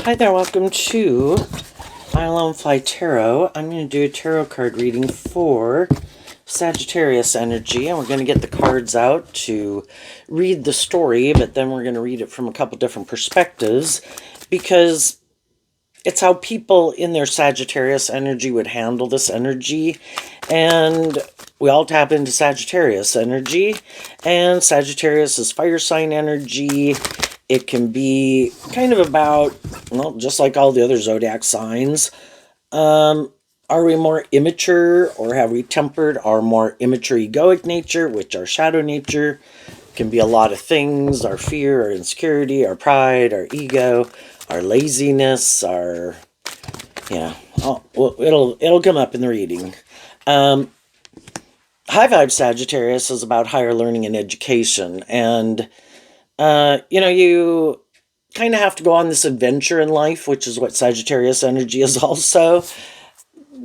Hi there, welcome to My Lone Fly Tarot. I'm going to do a tarot card reading for Sagittarius energy, and we're going to get the cards out to read the story, but then we're going to read it from a couple different perspectives because it's how people in their Sagittarius energy would handle this energy. And we all tap into Sagittarius energy, and Sagittarius is fire sign energy. It can be kind of about, well, just like all the other zodiac signs. Are we more immature, or have we tempered our more immature egoic nature, which our shadow nature can be a lot of things: our fear, our insecurity, our pride, our ego, our laziness, our, well, it'll come up in the reading. High vibe Sagittarius is about higher learning and education, and you kind of have to go on this adventure in life, which is what Sagittarius energy is also,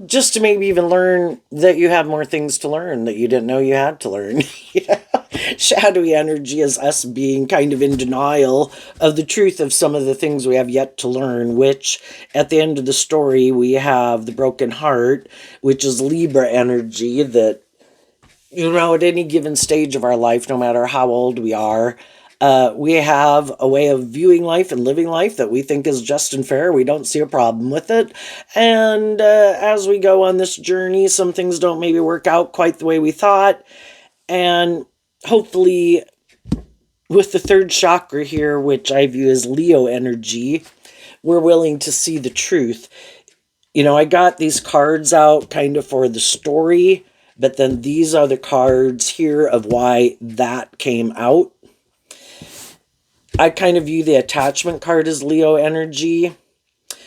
just to maybe even learn that you have more things to learn that you didn't know you had to learn. Shadowy energy is us being kind of in denial of the truth of some of the things we have yet to learn, which at the end of the story, we have the broken heart, which is Libra energy that, at any given stage of our life, no matter how old we are, we have a way of viewing life and living life that we think is just and fair. We don't see a problem with it. And as we go on this journey, some things don't maybe work out quite the way we thought. And hopefully, with the third chakra here, which I view as Leo energy, we're willing to see the truth. I got these cards out kind of for the story, but then these are the cards here of why that came out. I kind of view the attachment card as Leo energy.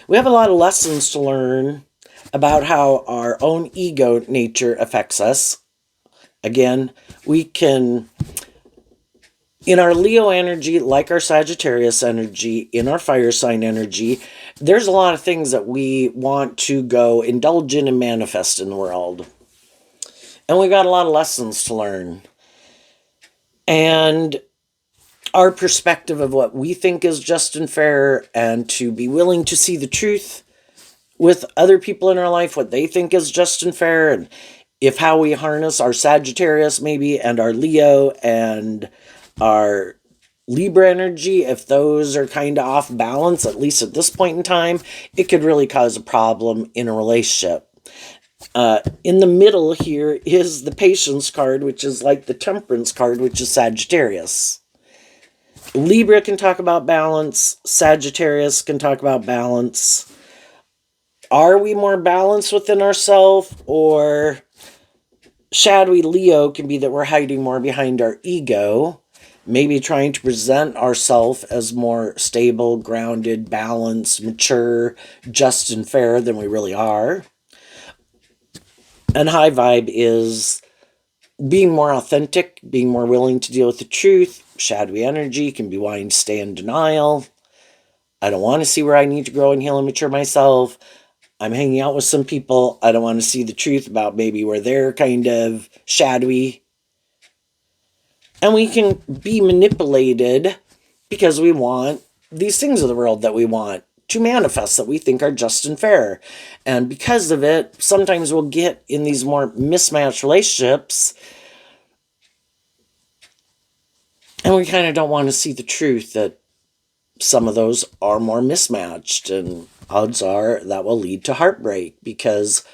We have a lot of lessons to learn about how our own ego nature affects us. Again, we can, in our Leo energy, like our Sagittarius energy, in our fire sign energy, there's a lot of things that we want to go indulge in and manifest in the world. And we got a lot of lessons to learn. And our perspective of what we think is just and fair, and to be willing to see the truth with other people in our life, what they think is just and fair, and if how we harness our Sagittarius maybe and our Leo and our Libra energy, if those are kind of off balance, at least at this point in time, it could really cause a problem in a relationship. In the middle here is the Patience card, which is like the Temperance card, which is Sagittarius. Libra can talk about balance. Sagittarius can talk about balance. Are we more balanced within ourselves? Or shadowy Leo can be that we're hiding more behind our ego, maybe trying to present ourselves as more stable, grounded, balanced, mature, just and fair than we really are. And high vibe is being more authentic, being more willing to deal with the truth. Shadowy energy can be wanting to stay in denial. I don't want to see where I need to grow and heal and mature myself. I'm hanging out with some people. I don't want to see the truth about maybe where they're kind of shadowy. And we can be manipulated because we want these things of the world that we want to manifest that we think are just and fair. And because of it, sometimes we'll get in these more mismatched relationships, and we kind of don't want to see the truth that some of those are more mismatched, and odds are that will lead to heartbreak because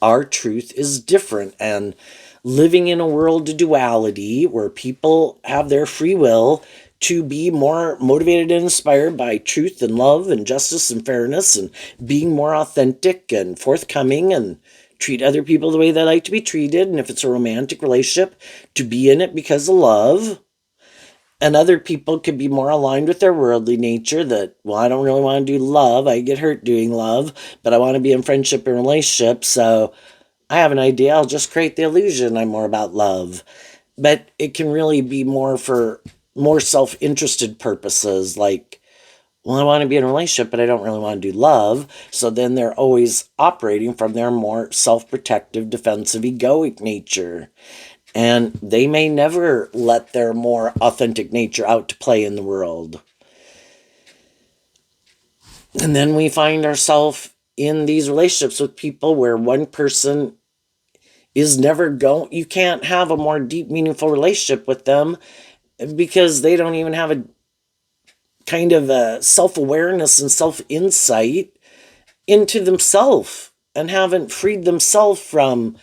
our truth is different. And living in a world of duality where people have their free will to be more motivated and inspired by truth and love and justice and fairness, and being more authentic and forthcoming and treat other people the way they like to be treated. And if it's a romantic relationship, to be in it because of love. And other people could be more aligned with their worldly nature that, well, I don't really want to do love. I get hurt doing love, but I want to be in friendship and relationship. So I have an idea. I'll just create the illusion I'm more about love. But it can really be more for more self-interested purposes. Like, well, I want to be in a relationship, but I don't really want to do love. So then they're always operating from their more self-protective, defensive, egoic nature. And they may never let their more authentic nature out to play in the world. And then we find ourselves in these relationships with people where one person is never going, you can't have a more deep, meaningful relationship with them because they don't even have a kind of a self-awareness and self-insight into themselves and haven't freed themselves from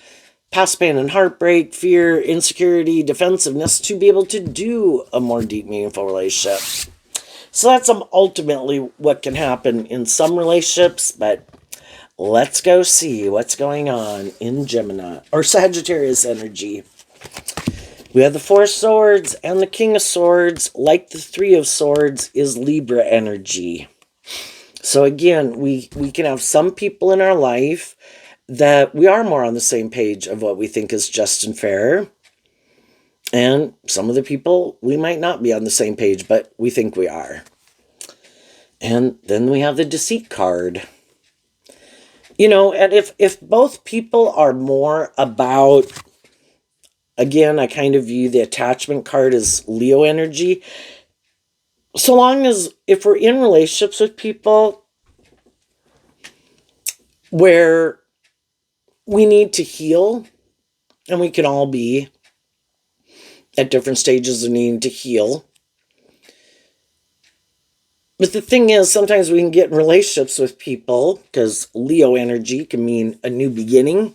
past pain and heartbreak, fear, insecurity, defensiveness to be able to do a more deep, meaningful relationship. So that's ultimately what can happen in some relationships, but let's go see what's going on in Gemini or Sagittarius energy. We have the Four of Swords and the King of Swords. Like the Three of Swords is Libra energy. So again, we can have some people in our life that we are more on the same page of what we think is just and fair. And some of the people we might not be on the same page, but we think we are. And then we have the Deceit card. You know, and if both people are more about, again, I kind of view the attachment card as Leo energy. So long as, if we're in relationships with people where we need to heal, and we can all be at different stages of needing to heal. But the thing is, sometimes we can get in relationships with people, because Leo energy can mean a new beginning.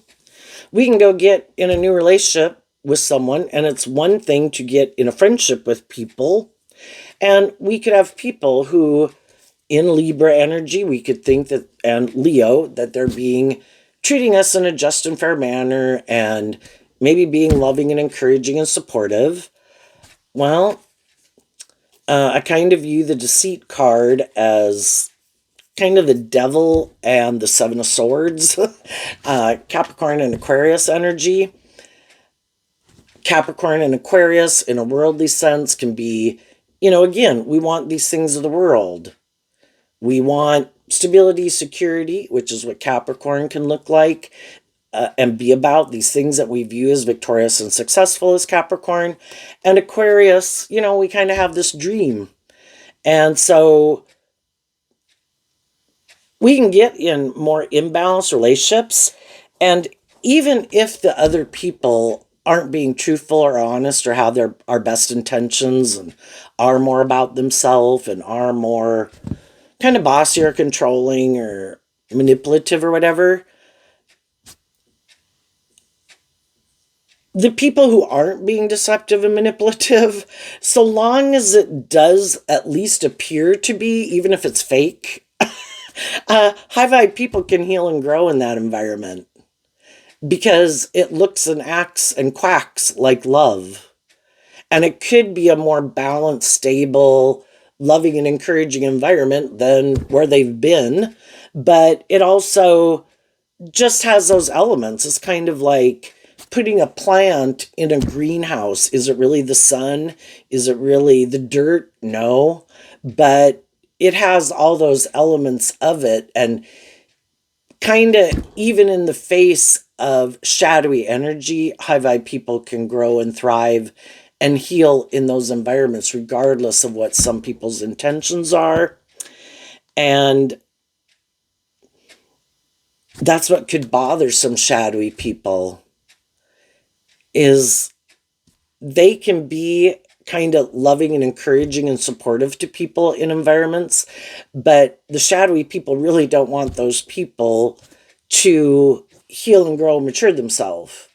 We can go get in a new relationship with someone, and it's one thing to get in a friendship with people. And we could have people who, in Libra energy, we could think that, and Leo, that they're treating us in a just and fair manner and maybe being loving and encouraging and supportive. Well, I kind of view the Deceit card as kind of the Devil and the Seven of Swords, Capricorn and Aquarius energy. Capricorn and Aquarius, in a worldly sense, can be, again, we want these things of the world. We want stability, security, which is what Capricorn can look like and be about, these things that we view as victorious and successful as Capricorn. And Aquarius, we kind of have this dream. And so we can get in more imbalanced relationships. And even if the other people aren't being truthful or honest or have our best intentions and are more about themselves and are more kind of bossy or controlling or manipulative or whatever, the people who aren't being deceptive and manipulative, so long as it does at least appear to be, even if it's fake, high vibe people can heal and grow in that environment because it looks and acts and quacks like love. And it could be a more balanced, stable, loving and encouraging environment than where they've been. But it also just has those elements. It's kind of like putting a plant in a greenhouse. Is it really the sun? Is it really the dirt? No. But it has all those elements of it. And kind of even in the face of shadowy energy, high vibe people can grow and thrive and heal in those environments, regardless of what some people's intentions are. And that's what could bother some shadowy people, is they can be kind of loving and encouraging and supportive to people in environments, but the shadowy people really don't want those people to heal and grow and mature themselves.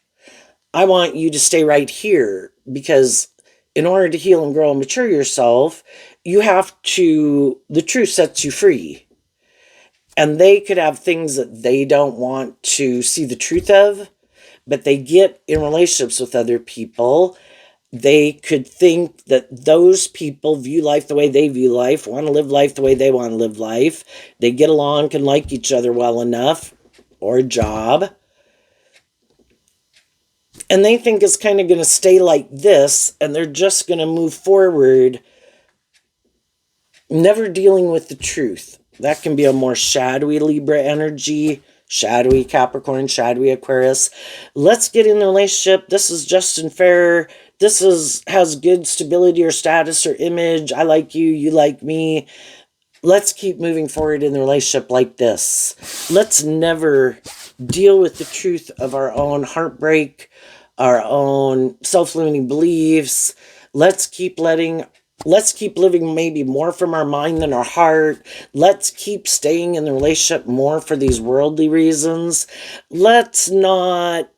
I want you to stay right here, because in order to heal and grow and mature yourself, you have to, the truth sets you free. And they could have things that they don't want to see the truth of, but they get in relationships with other people. They could think that those people view life the way they view life, want to live life the way they want to live life. They get along, can like each other well enough, or a job. And they think it's kind of going to stay like this, and they're just going to move forward, never dealing with the truth. That can be a more shadowy Libra energy, shadowy Capricorn, shadowy Aquarius. Let's get in the relationship. This is just and fair. This has good stability or status or image. I like you, you like me. let's keep moving forward in the relationship like this. Let's never deal with the truth of our own heartbreak, our own self-limiting beliefs. Let's keep living maybe more from our mind than our heart. Let's keep staying in the relationship more for these worldly reasons. Let's not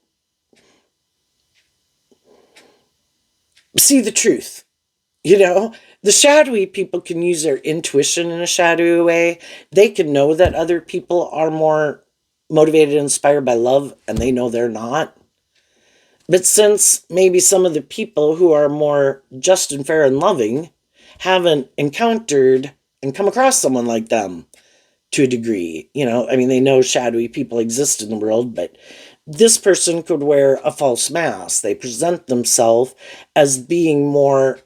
see the truth. The shadowy people can use their intuition in a shadowy way. They can know that other people are more motivated and inspired by love, and they know they're not. But since maybe some of the people who are more just and fair and loving haven't encountered and come across someone like them to a degree, they know shadowy people exist in the world, but this person could wear a false mask. They present themselves as being more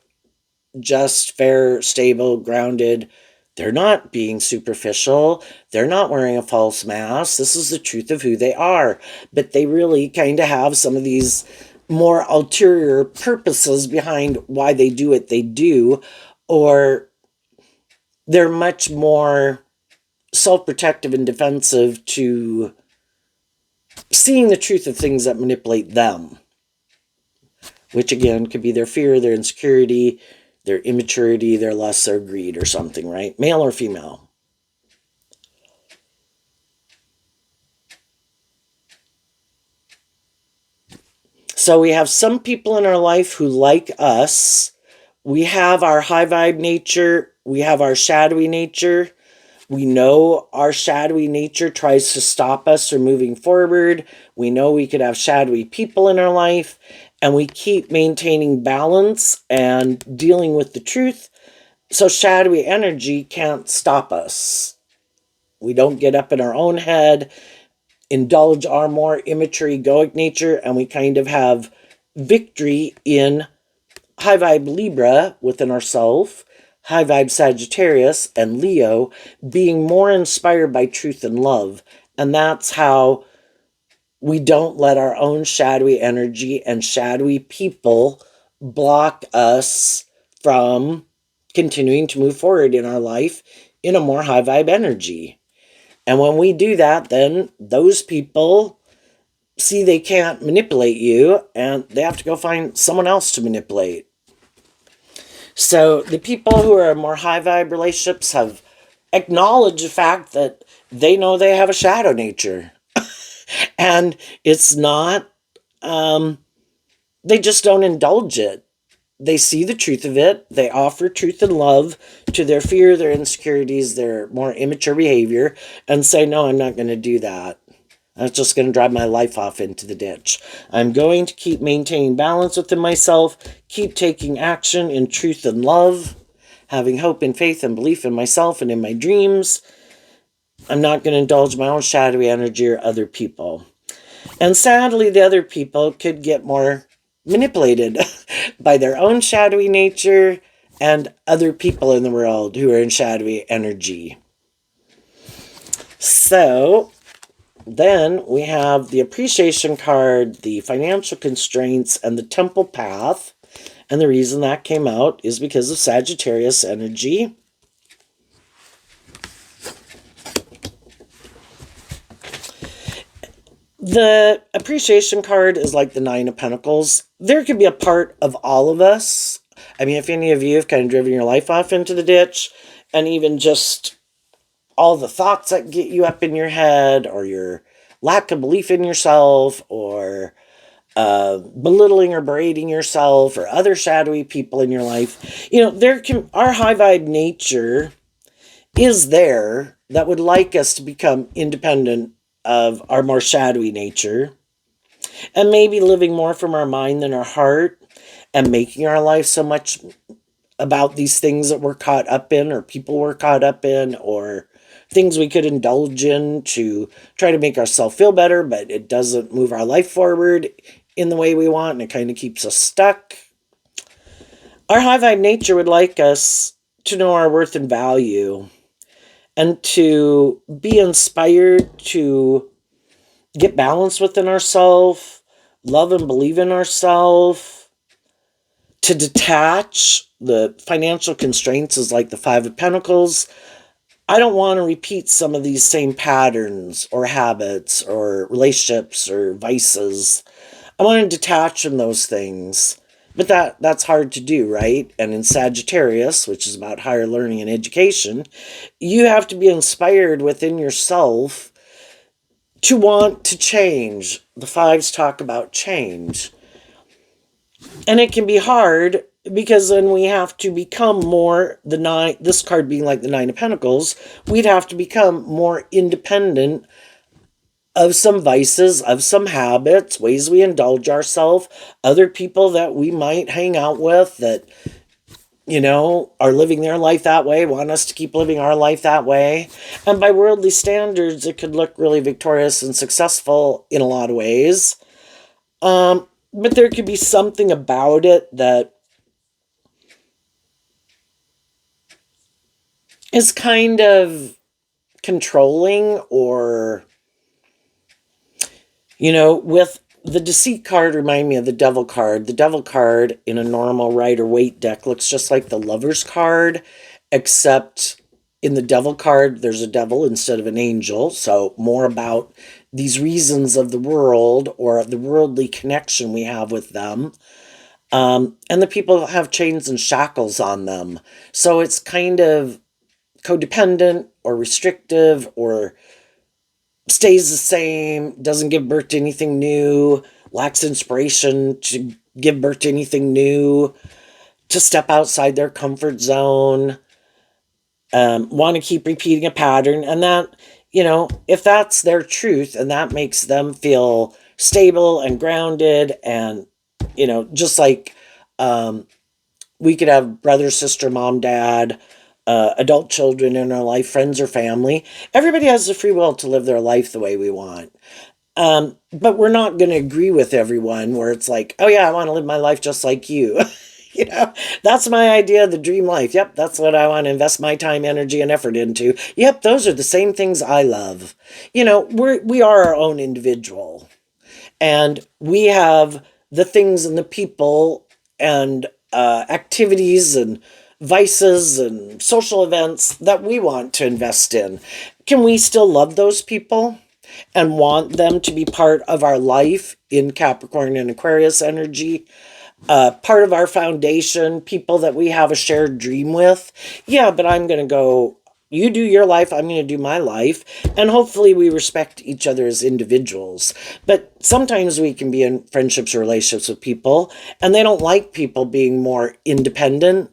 just, fair, stable, grounded. They're not being superficial. They're not wearing a false mask. This is the truth of who they are. But they really kind of have some of these more ulterior purposes behind why they do what they do, or they're much more self-protective and defensive to seeing the truth of things that manipulate them, which again could be their fear, their insecurity, their immaturity, their lust, their greed, or something, right? Male or female. So we have some people in our life who like us. We have our high vibe nature. We have our shadowy nature. We know our shadowy nature tries to stop us from moving forward. We know we could have shadowy people in our life, and we keep maintaining balance and dealing with the truth. So shadowy energy can't stop us. We don't get up in our own head, indulge our more immature egoic nature, and we kind of have victory in high vibe Libra within ourselves, high vibe Sagittarius and Leo, being more inspired by truth and love. And that's how we don't let our own shadowy energy and shadowy people block us from continuing to move forward in our life in a more high vibe energy. And when we do that, then those people see they can't manipulate you, and they have to go find someone else to manipulate. So the people who are in more high vibe relationships have acknowledged the fact that they know they have a shadow nature. And it's not, they just don't indulge it. They see the truth of it. They offer truth and love to their fear, their insecurities, their more immature behavior, and say, no, I'm not going to do that. That's just going to drive my life off into the ditch. I'm going to keep maintaining balance within myself, keep taking action in truth and love, having hope and faith and belief in myself and in my dreams. I'm not going to indulge my own shadowy energy or other people. And sadly, the other people could get more manipulated by their own shadowy nature and other people in the world who are in shadowy energy. So then we have the appreciation card, the financial constraints, and the temple path. And the reason that came out is because of Sagittarius energy. The appreciation card is like the Nine of Pentacles. There could be a part of all of us. I mean, if any of you have kind of driven your life off into the ditch, and even just all the thoughts that get you up in your head, or your lack of belief in yourself, or belittling or berating yourself, or other shadowy people in your life, our high vibe nature is there that would like us to become independent of our more shadowy nature, and maybe living more from our mind than our heart, and making our life so much about these things that we're caught up in, or people we're caught up in, or things we could indulge in to try to make ourselves feel better, but it doesn't move our life forward in the way we want, and it kind of keeps us stuck. Our high vibe nature would like us to know our worth and value, and to be inspired to get balance within ourselves, love and believe in ourselves, to detach. The financial constraints is like the Five of Pentacles. I don't want to repeat some of these same patterns or habits or relationships or vices. I want to detach from those things. But that's hard to do, right? And in Sagittarius, which is about higher learning and education, you have to be inspired within yourself to want to change. The fives talk about change. And it can be hard because then we have to become more, the nine, this card being like the Nine of Pentacles, we'd have to become more independent of some vices, of some habits, ways we indulge ourselves, other people that we might hang out with that, are living their life that way, want us to keep living our life that way. And by worldly standards, it could look really victorious and successful in a lot of ways. But there could be something about it that is kind of controlling, or, with the deceit card, remind me of the devil card. The devil card in a normal Rider Waite deck looks just like the Lover's card, except in the devil card, there's a devil instead of an angel. So more about these reasons of the world or the worldly connection we have with them. And the people have chains and shackles on them. So it's kind of codependent or restrictive, or stays the same, doesn't give birth to anything new, lacks inspiration to give birth to anything new, to step outside their comfort zone, want to keep repeating a pattern. And that, if that's their truth and that makes them feel stable and grounded, and, just like we could have brother, sister, mom, dad, adult children in our life, friends or family. Everybody has the free will to live their life the way we want. But we're not going to agree with everyone where it's like, oh yeah, I want to live my life just like you. That's my idea of the dream life. Yep, that's what I want to invest my time, energy, and effort into. Yep, those are the same things I love. We are our own individual. And we have the things and the people and activities and vices and social events that we want to invest in. Can we still love those people and want them to be part of our life in Capricorn and Aquarius energy? Part of our foundation, people that we have a shared dream with. Yeah, but I'm going to go, you do your life, I'm going to do my life, and hopefully we respect each other as individuals. But sometimes we can be in friendships or relationships with people, and they don't like people being more independent.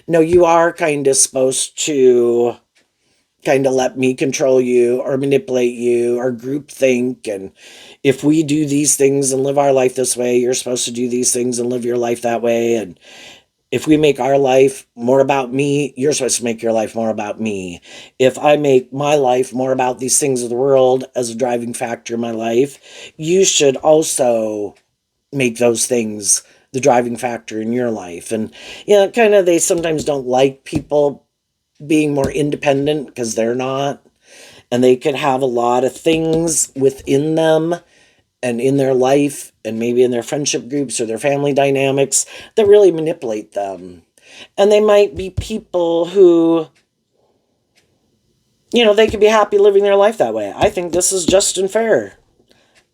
No, you are kind of supposed to kind of let me control you or manipulate you or group think. And if we do these things and live our life this way, you're supposed to do these things and live your life that way. And if we make our life more about me, you're supposed to make your life more about me. If I make my life more about these things of the world as a driving factor in my life, you should also make those things the driving factor in your life. And, kind of, they sometimes don't like people being more independent because they're not. And they can have a lot of things within them and in their life and maybe in their friendship groups or their family dynamics that really manipulate them. And they might be people who, they could be happy living their life that way. I think this is just and fair.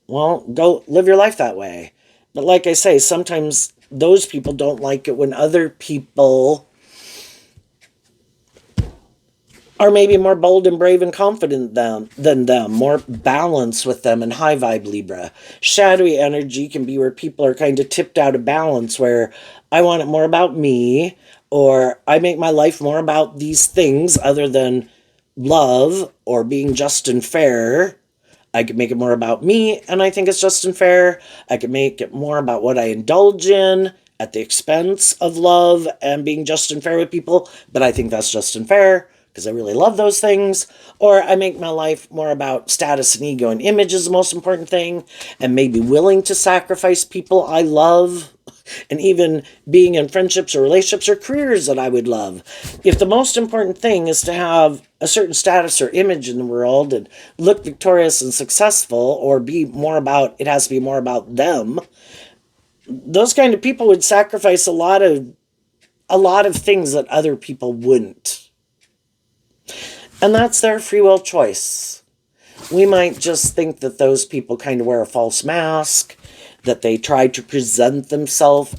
Well, go live your life that way. But like I say, sometimes those people don't like it when other people are maybe more bold and brave and confident than them, more balanced with them, and high vibe Libra. Shadowy energy can be where people are kind of tipped out of balance, where I want it more about me, or I make my life more about these things other than love or being just and fair. I could make it more about me, and I think it's just and fair. I could make it more about what I indulge in at the expense of love and being just and fair with people, but I think that's just and fair because I really love those things. Or I make my life more about status and ego, and image is the most important thing, and maybe willing to sacrifice people I love, and even being in friendships or relationships or careers that I would love. If the most important thing is to have a certain status or image in the world and look victorious and successful, or be more about, it has to be more about them, those kind of people would sacrifice a lot of things that other people wouldn't. And that's their free will choice. We might just think that those people kind of wear a false mask, that they try to present themselves,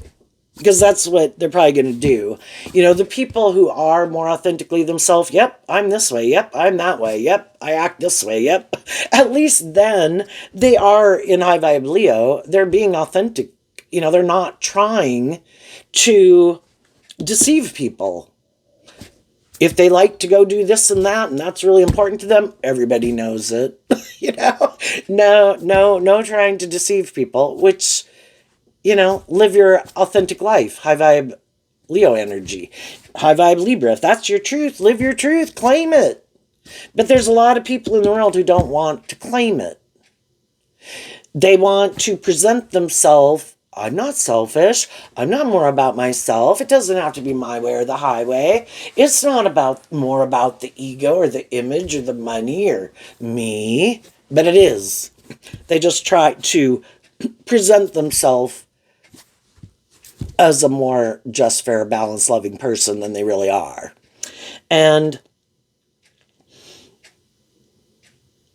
because that's what they're probably going to do. The people who are more authentically themselves, yep, I'm this way, yep, I'm that way, yep, I act this way, yep. At least then they are in high vibe Leo. They're being authentic. They're not trying to deceive people. If they like to go do this and that, and that's really important to them, everybody knows it. No trying to deceive people, which, live your authentic life. High vibe Leo energy. High vibe Libra. If that's your truth, live your truth, claim it. But there's a lot of people in the world who don't want to claim it. They want to present themselves, I'm not selfish. I'm not more about myself. It doesn't have to be my way or the highway. It's not more about the ego or the image or the money or me. But it is. They just try to present themselves as a more just, fair, balanced, loving person than they really are. And,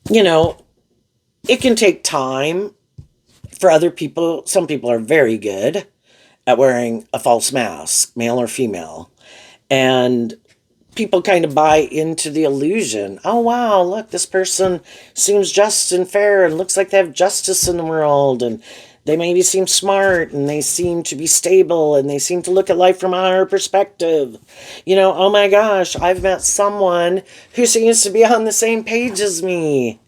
it can take time for other people. Some people are very good at wearing a false mask, male or female. And people kind of buy into the illusion. Oh, wow, look, this person seems just and fair and looks like they have justice in the world. And they maybe seem smart and they seem to be stable and they seem to look at life from a higher perspective. Oh my gosh, I've met someone who seems to be on the same page as me.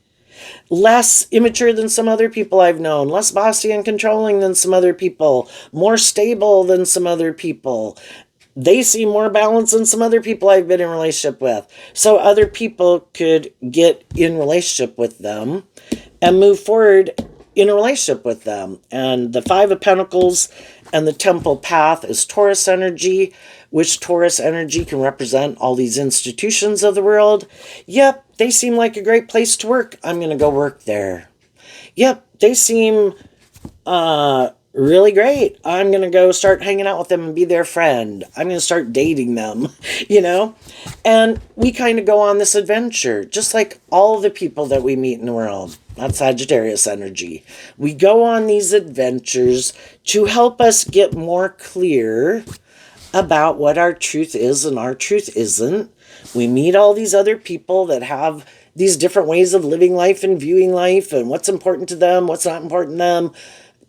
Less immature than some other people I've known, less bossy and controlling than some other people, more stable than some other people. They seem more balanced than some other people I've been in relationship with. So other people could get in relationship with them and move forward in a relationship with them. And the Five of Pentacles and the Temple Path is Taurus energy, which Taurus energy can represent all these institutions of the world. Yep, they seem like a great place to work. I'm going to go work there. Yep, they seem really great. I'm going to go start hanging out with them and be their friend. I'm going to start dating them, And we kind of go on this adventure, just like all the people that we meet in the world. That's Sagittarius energy. We go on these adventures to help us get more clear about what our truth is and our truth isn't. We meet all these other people that have these different ways of living life and viewing life and what's important to them, what's not important to them,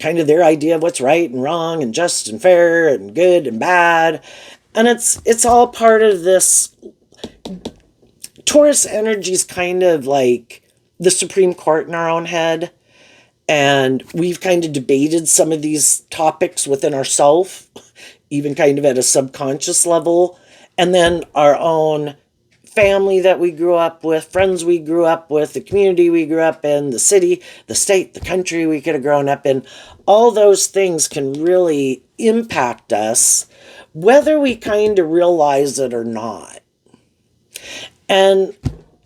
kind of their idea of what's right and wrong and just and fair and good and bad. And it's all part of this. Taurus energy is kind of like the Supreme Court in our own head. And we've kind of debated some of these topics within ourselves, even kind of at a subconscious level. And then our own family that we grew up with, friends we grew up with, the community we grew up in, the city, the state, the country we could have grown up in. All those things can really impact us, whether we kind of realize it or not. And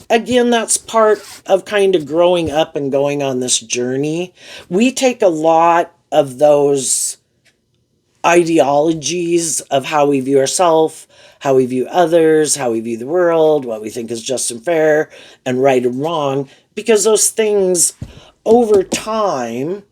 again, that's part of kind of growing up and going on this journey. We take a lot of those ideologies of how we view ourselves, how we view others, how we view the world, what we think is just and fair and right and wrong, because those things over time,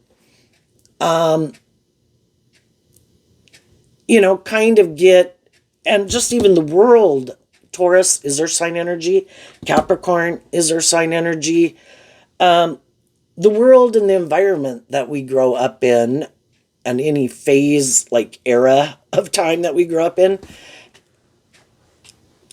kind of get, and just even the world, Taurus is their sign energy, Capricorn is their sign energy, the world and the environment that we grow up in, and any phase, like era of time that we grew up in,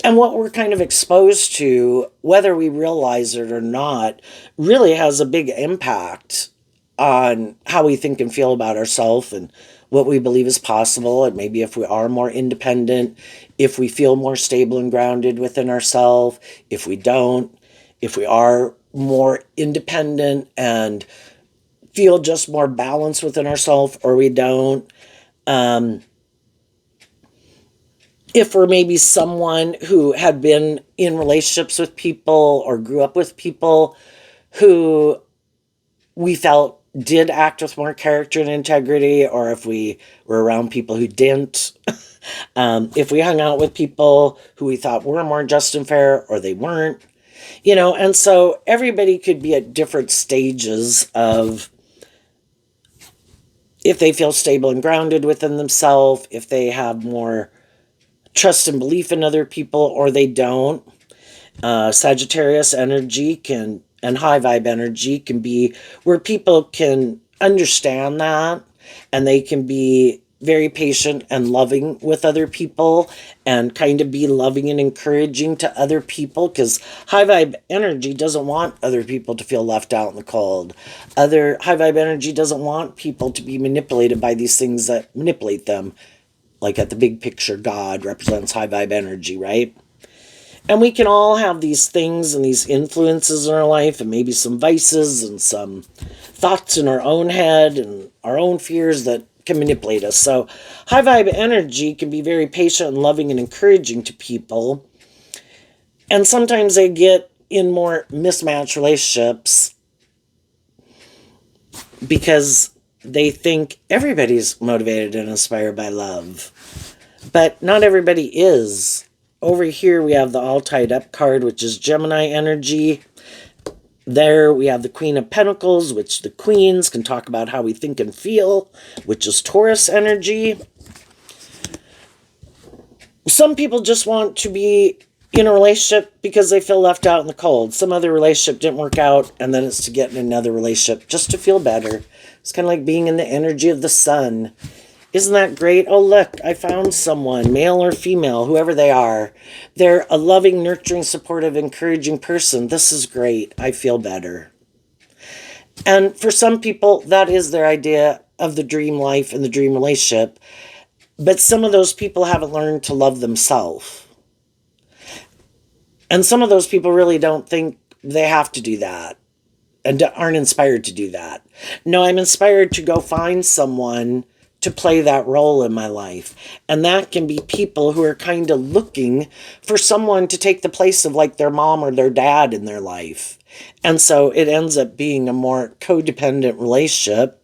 and what we're kind of exposed to, whether we realize it or not, really has a big impact on how we think and feel about ourselves and what we believe is possible. And maybe if we are more independent, if we feel more stable and grounded within ourselves, if we don't, if we are more independent and feel just more balanced within ourselves, or we don't. If we're maybe someone who had been in relationships with people or grew up with people who we felt did act with more character and integrity, or if we were around people who didn't, if we hung out with people who we thought were more just and fair or they weren't, And so everybody could be at different stages of if they feel stable and grounded within themselves, if they have more trust and belief in other people, or they don't. Sagittarius energy and high vibe energy can be where people can understand that, and they can be very patient and loving with other people, and kind of be loving and encouraging to other people, because high vibe energy doesn't want other people to feel left out in the cold. Other high vibe energy doesn't want people to be manipulated by these things that manipulate them. Like at the big picture, God represents high vibe energy, right? And we can all have these things and these influences in our life, and maybe some vices and some thoughts in our own head and our own fears that can manipulate us. So, high vibe energy can be very patient and loving and encouraging to people. And sometimes they get in more mismatched relationships because they think everybody's motivated and inspired by love. But not everybody is. Over here we have the all tied up card, which is Gemini energy. There we have the Queen of Pentacles, which the queens can talk about how we think and feel, which is Taurus energy. Some people just want to be in a relationship because they feel left out in the cold. Some other relationship didn't work out, and then it's to get in another relationship just to feel better. It's kind of like being in the energy of the sun. Isn't that great? Oh, look, I found someone, male or female, whoever they are. They're a loving, nurturing, supportive, encouraging person. This is great. I feel better. And for some people, that is their idea of the dream life and the dream relationship. But some of those people haven't learned to love themselves. And some of those people really don't think they have to do that and aren't inspired to do that. No, I'm inspired to go find someone to play that role in my life. And that can be people who are kind of looking for someone to take the place of like their mom or their dad in their life. And so it ends up being a more codependent relationship.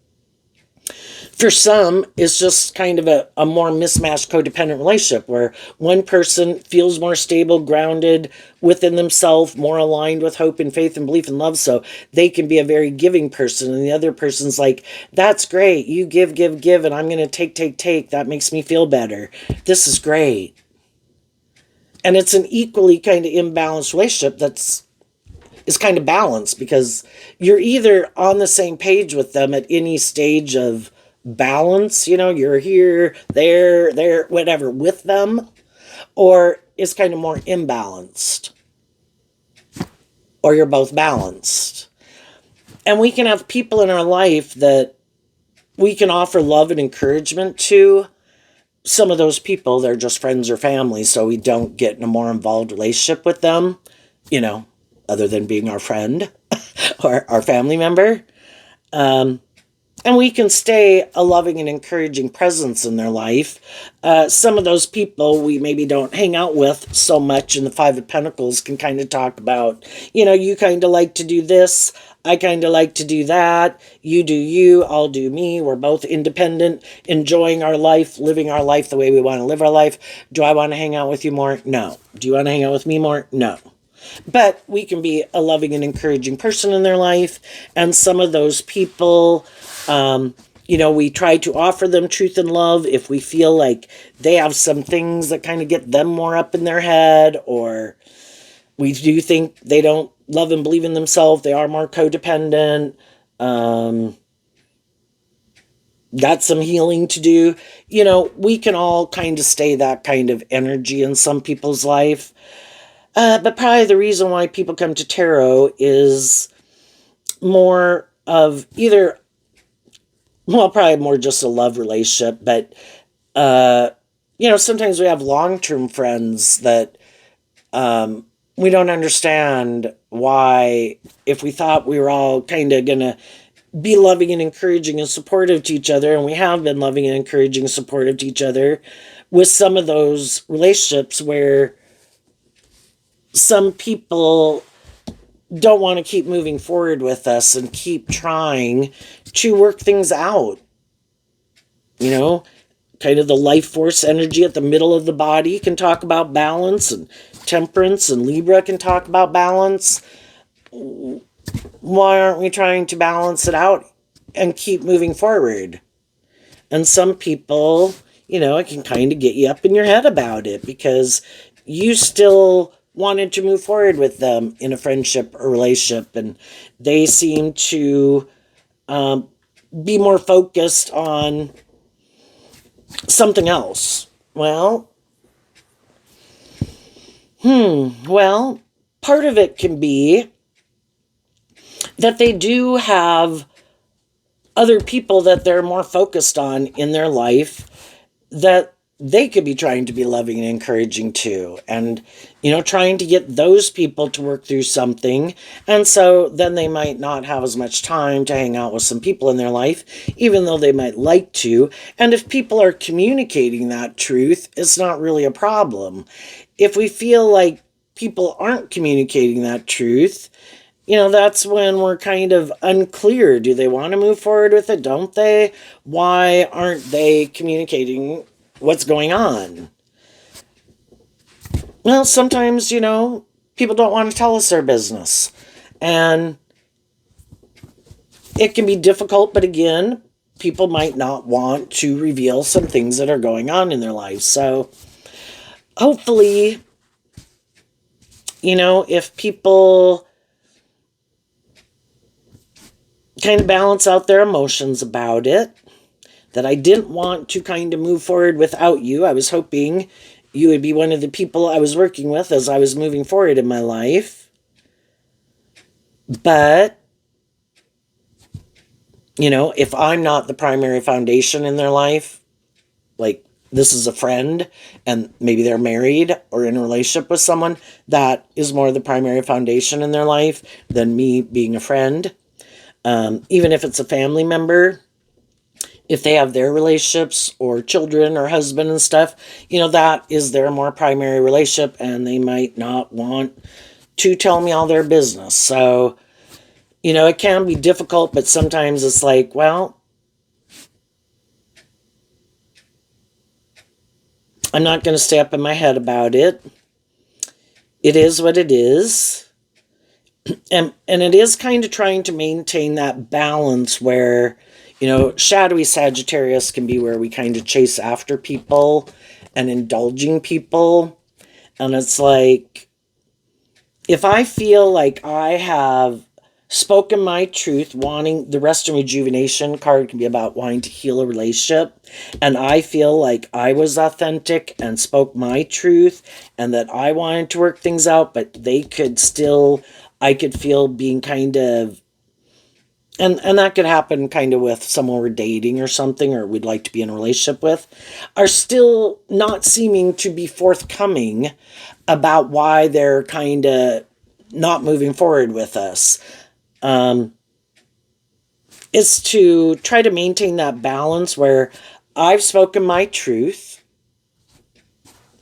For some, it's just kind of a more mismatched codependent relationship where one person feels more stable, grounded within themselves, more aligned with hope and faith and belief and love. So they can be a very giving person. And the other person's like, that's great. You give, and I'm going to take. That makes me feel better. This is great. And it's an equally kind of imbalanced relationship is kind of balanced because you're either on the same page with them at any stage of balance, you're here, there, whatever, with them, or it's kind of more imbalanced, or you're both balanced. And we can have people in our life that we can offer love and encouragement to. Some of those people, they're just friends or family, so we don't get in a more involved relationship with them, other than being our friend or our family member. And we can stay a loving and encouraging presence in their life. Some of those people we maybe don't hang out with so much in the Five of Pentacles can kind of talk about, you kind of like to do this, I kind of like to do that, you do you, I'll do me, we're both independent, enjoying our life, living our life the way we want to live our life. Do I want to hang out with you more? No. Do you want to hang out with me more? No. But we can be a loving and encouraging person in their life. And some of those people, we try to offer them truth and love if we feel like they have some things that kind of get them more up in their head, or we do think they don't love and believe in themselves. They are more codependent. Got some healing to do. We can all kind of stay that kind of energy in some people's life. But probably the reason why people come to tarot is more of either, probably more just a love relationship. But, sometimes we have long-term friends that we don't understand why, if we thought we were all kind of going to be loving and encouraging and supportive to each other, and we have been loving and encouraging and supportive to each other, with some of those relationships where some people don't want to keep moving forward with us and keep trying to work things out, kind of the life force energy at the middle of the body can talk about balance, and Temperance and Libra can talk about balance. Why aren't we trying to balance it out and keep moving forward? And some people, it can kind of get you up in your head about it because you still wanted to move forward with them in a friendship or relationship, and they seem to be more focused on something else. Well, part of it can be that they do have other people that they're more focused on in their life that they could be trying to be loving and encouraging too. And, trying to get those people to work through something. And so then they might not have as much time to hang out with some people in their life, even though they might like to. And if people are communicating that truth, it's not really a problem. If we feel like people aren't communicating that truth, that's when we're kind of unclear. Do they want to move forward with it? Don't they? Why aren't they communicating what's going on? Well, sometimes, people don't want to tell us their business. And it can be difficult, but again, people might not want to reveal some things that are going on in their lives. So hopefully, if people kind of balance out their emotions about it, that I didn't want to kind of move forward without you. I was hoping you would be one of the people I was working with as I was moving forward in my life. But, if I'm not the primary foundation in their life, like this is a friend and maybe they're married or in a relationship with someone, that is more the primary foundation in their life than me being a friend. Even if it's a family member, if they have their relationships or children or husband and stuff, that is their more primary relationship, and they might not want to tell me all their business. So, it can be difficult, but sometimes it's like, well, I'm not going to stay up in my head about it. It is what it is. And it is kind of trying to maintain that balance where, shadowy Sagittarius can be where we kind of chase after people and indulging people. And it's like, if I feel like I have spoken my truth, wanting the rest of rejuvenation card can be about wanting to heal a relationship. And I feel like I was authentic and spoke my truth and that I wanted to work things out, but they could still, I could feel being kind of, and that could happen kind of with someone we're dating or something, or we'd like to be in a relationship with, are still not seeming to be forthcoming about why they're kind of not moving forward with us. Is to try to maintain that balance where I've spoken my truth.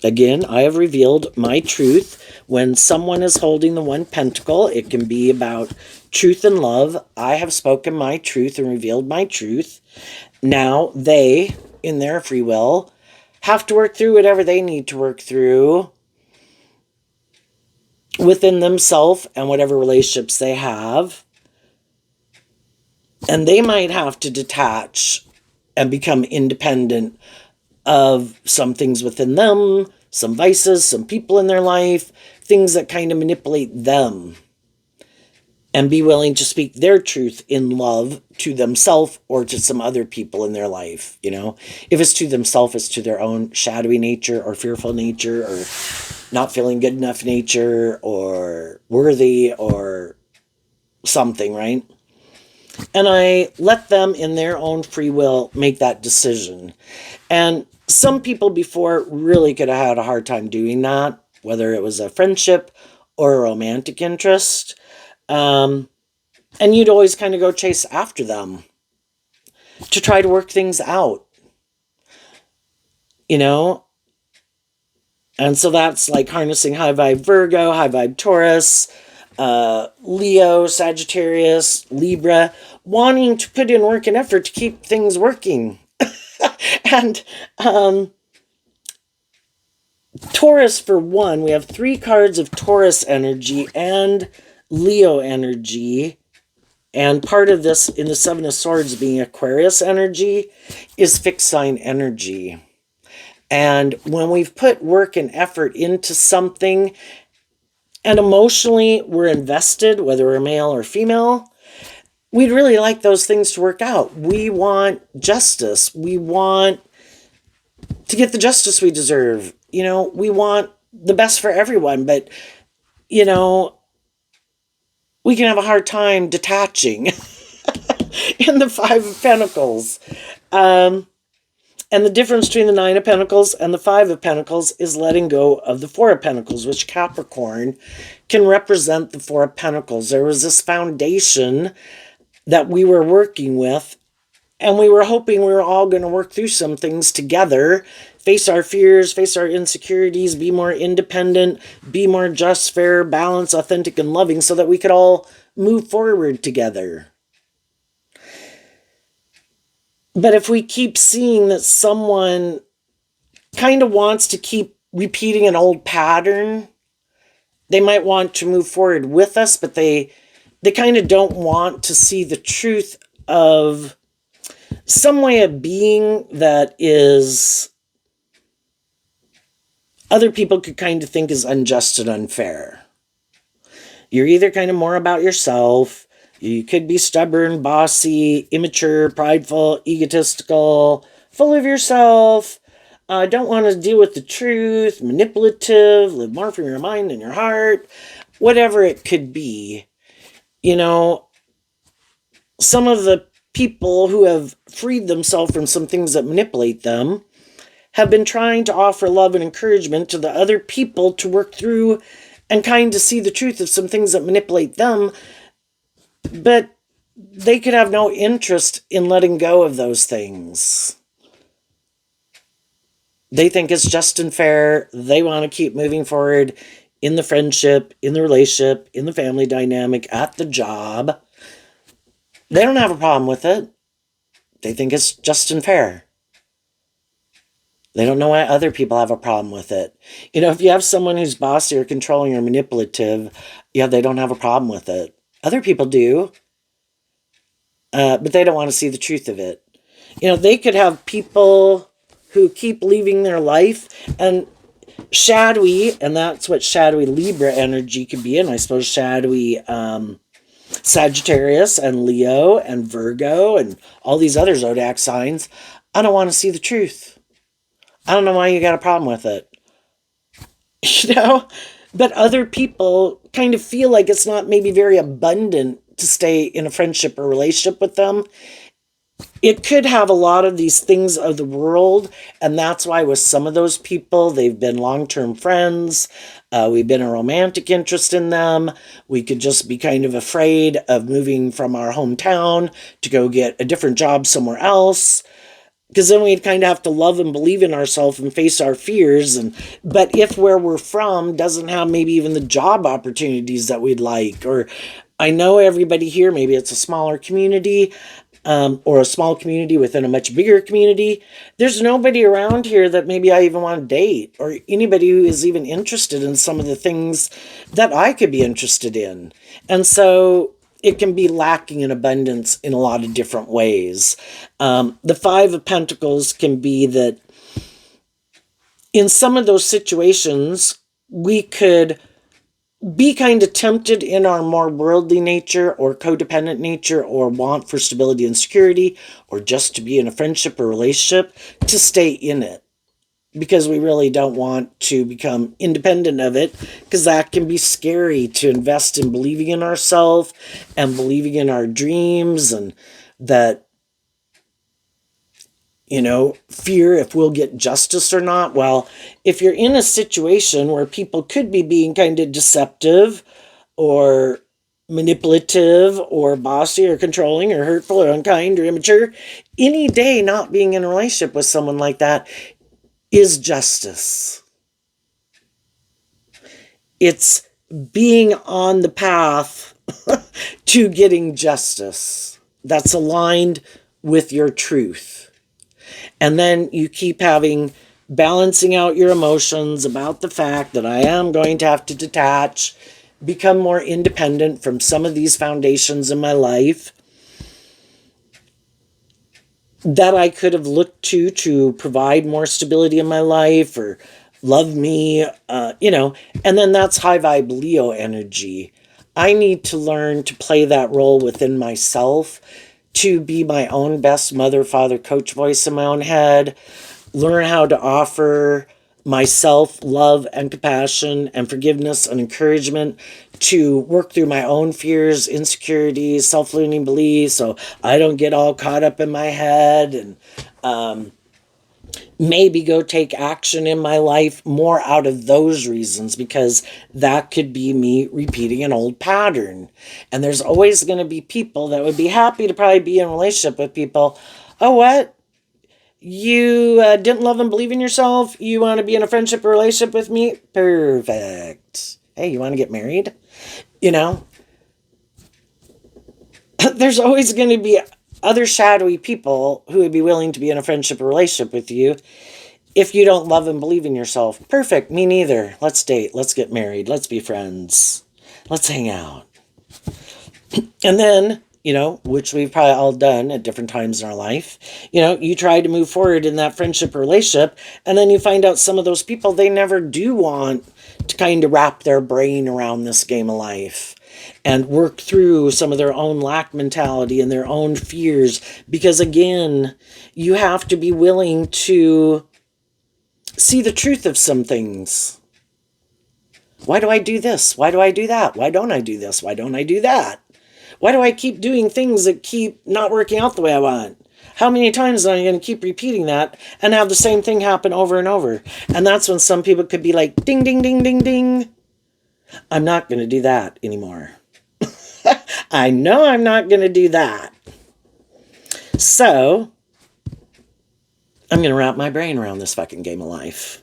Again, I have revealed my truth. When someone is holding the one pentacle, it can be about truth and love. I have spoken my truth and revealed my truth. Now they, in their free will, have to work through whatever they need to work through within themselves and whatever relationships they have. And they might have to detach and become independent of some things within them, some vices, some people in their life, things that kind of manipulate them, and be willing to speak their truth in love to themselves or to some other people in their life. If it's to themselves, it's to their own shadowy nature or fearful nature or not feeling good enough nature or worthy or something, right? And I let them in their own free will make that decision. And some people before really could have had a hard time doing that, whether it was a friendship or a romantic interest. And you'd always kind of go chase after them to try to work things out, And so that's like harnessing high vibe Virgo, high vibe Taurus, Leo, Sagittarius, Libra, wanting to put in work and effort to keep things working. And Taurus, for one, we have 3 cards of Taurus energy and Leo energy. And part of this in the Seven of Swords being Aquarius energy is fixed sign energy. And when we've put work and effort into something and emotionally we're invested, whether we're male or female, we'd really like those things to work out. We want justice. We want to get the justice we deserve. We want the best for everyone, but, we can have a hard time detaching in the Five of Pentacles. And the difference between the Nine of Pentacles and the Five of Pentacles is letting go of the Four of Pentacles, which Capricorn can represent the Four of Pentacles. There was this foundation that we were working with, and we were hoping we were all going to work through some things together, face our fears, face our insecurities, be more independent, be more just, fair, balanced, authentic, and loving so that we could all move forward together. But if we keep seeing that someone kind of wants to keep repeating an old pattern, they might want to move forward with us, but they kind of don't want to see the truth of some way of being that is other people could kind of think is unjust and unfair. You're either kind of more about yourself. You could be stubborn, bossy, immature, prideful, egotistical, full of yourself, don't want to deal with the truth, manipulative, live more from your mind than your heart, whatever it could be. Some of the people who have freed themselves from some things that manipulate them have been trying to offer love and encouragement to the other people to work through and kind of see the truth of some things that manipulate them, but they could have no interest in letting go of those things. They think it's just and fair. They want to keep moving forward in the friendship, in the relationship, in the family dynamic, at the job. They don't have a problem with it. They think it's just and fair. They don't know why other people have a problem with it. If you have someone who's bossy or controlling or manipulative, they don't have a problem with it. Other people do. But they don't want to see the truth of it. They could have people who keep leaving their life and shadowy, and that's what shadowy Libra energy could be. And I suppose shadowy Sagittarius and Leo and Virgo and all these other zodiac signs. I don't want to see the truth. I don't know why you got a problem with it. But other people kind of feel like it's not maybe very abundant to stay in a friendship or relationship with them. It could have a lot of these things of the world, and that's why with some of those people, they've been long-term friends. We've been a romantic interest in them. We could just be kind of afraid of moving from our hometown to go get a different job somewhere else, because then we'd kind of have to love and believe in ourselves and face our fears. But if where we're from doesn't have maybe even the job opportunities that we'd like, or I know everybody here, maybe it's a smaller community, or a small community within a much bigger community, there's nobody around here that maybe I even want to date, or anybody who is even interested in some of the things that I could be interested in. And so it can be lacking in abundance in a lot of different ways. The Five of Pentacles can be that in some of those situations, we could be kind of tempted in our more worldly nature or codependent nature or want for stability and security or just to be in a friendship or relationship to stay in it, because we really don't want to become independent of it, because that can be scary to invest in believing in ourselves and believing in our dreams, and that, fear if we'll get justice or not. Well, if you're in a situation where people could be being kind of deceptive or manipulative or bossy or controlling or hurtful or unkind or immature, any day not being in a relationship with someone like that is justice. It's being on the path to getting justice that's aligned with your truth. And then you keep balancing out your emotions about the fact that I am going to have to detach, become more independent from some of these foundations in my life that I could have looked to provide more stability in my life or love me, and then that's high vibe Leo energy. I need to learn to play that role within myself, to be my own best mother, father, coach voice in my own head, learn how to offer myself love and compassion and forgiveness and encouragement, to work through my own fears, insecurities, self-limiting beliefs, so I don't get all caught up in my head, and maybe go take action in my life more out of those reasons, because that could be me repeating an old pattern. And there's always going to be people that would be happy to probably be in a relationship with people. Oh, what? You didn't love and believe in yourself? You want to be in a friendship or relationship with me? Perfect. Hey, you want to get married? You know, there's always going to be other shadowy people who would be willing to be in a friendship or relationship with you if you don't love and believe in yourself. Perfect. Me neither. Let's date. Let's get married. Let's be friends. Let's hang out. And then, which we've probably all done at different times in our life, you try to move forward in that friendship or relationship, and then you find out some of those people, they never do want to kind of wrap their brain around this game of life and work through some of their own lack mentality and their own fears. Because again, you have to be willing to see the truth of some things. Why do I do this? Why do I do that? Why don't I do this? Why don't I do that? Why do I keep doing things that keep not working out the way I want? How many times am I going to keep repeating that and have the same thing happen over and over? And that's when some people could be like, ding, ding, ding, ding, ding. I'm not going to do that anymore. I know I'm not going to do that. So, I'm going to wrap my brain around this fucking game of life.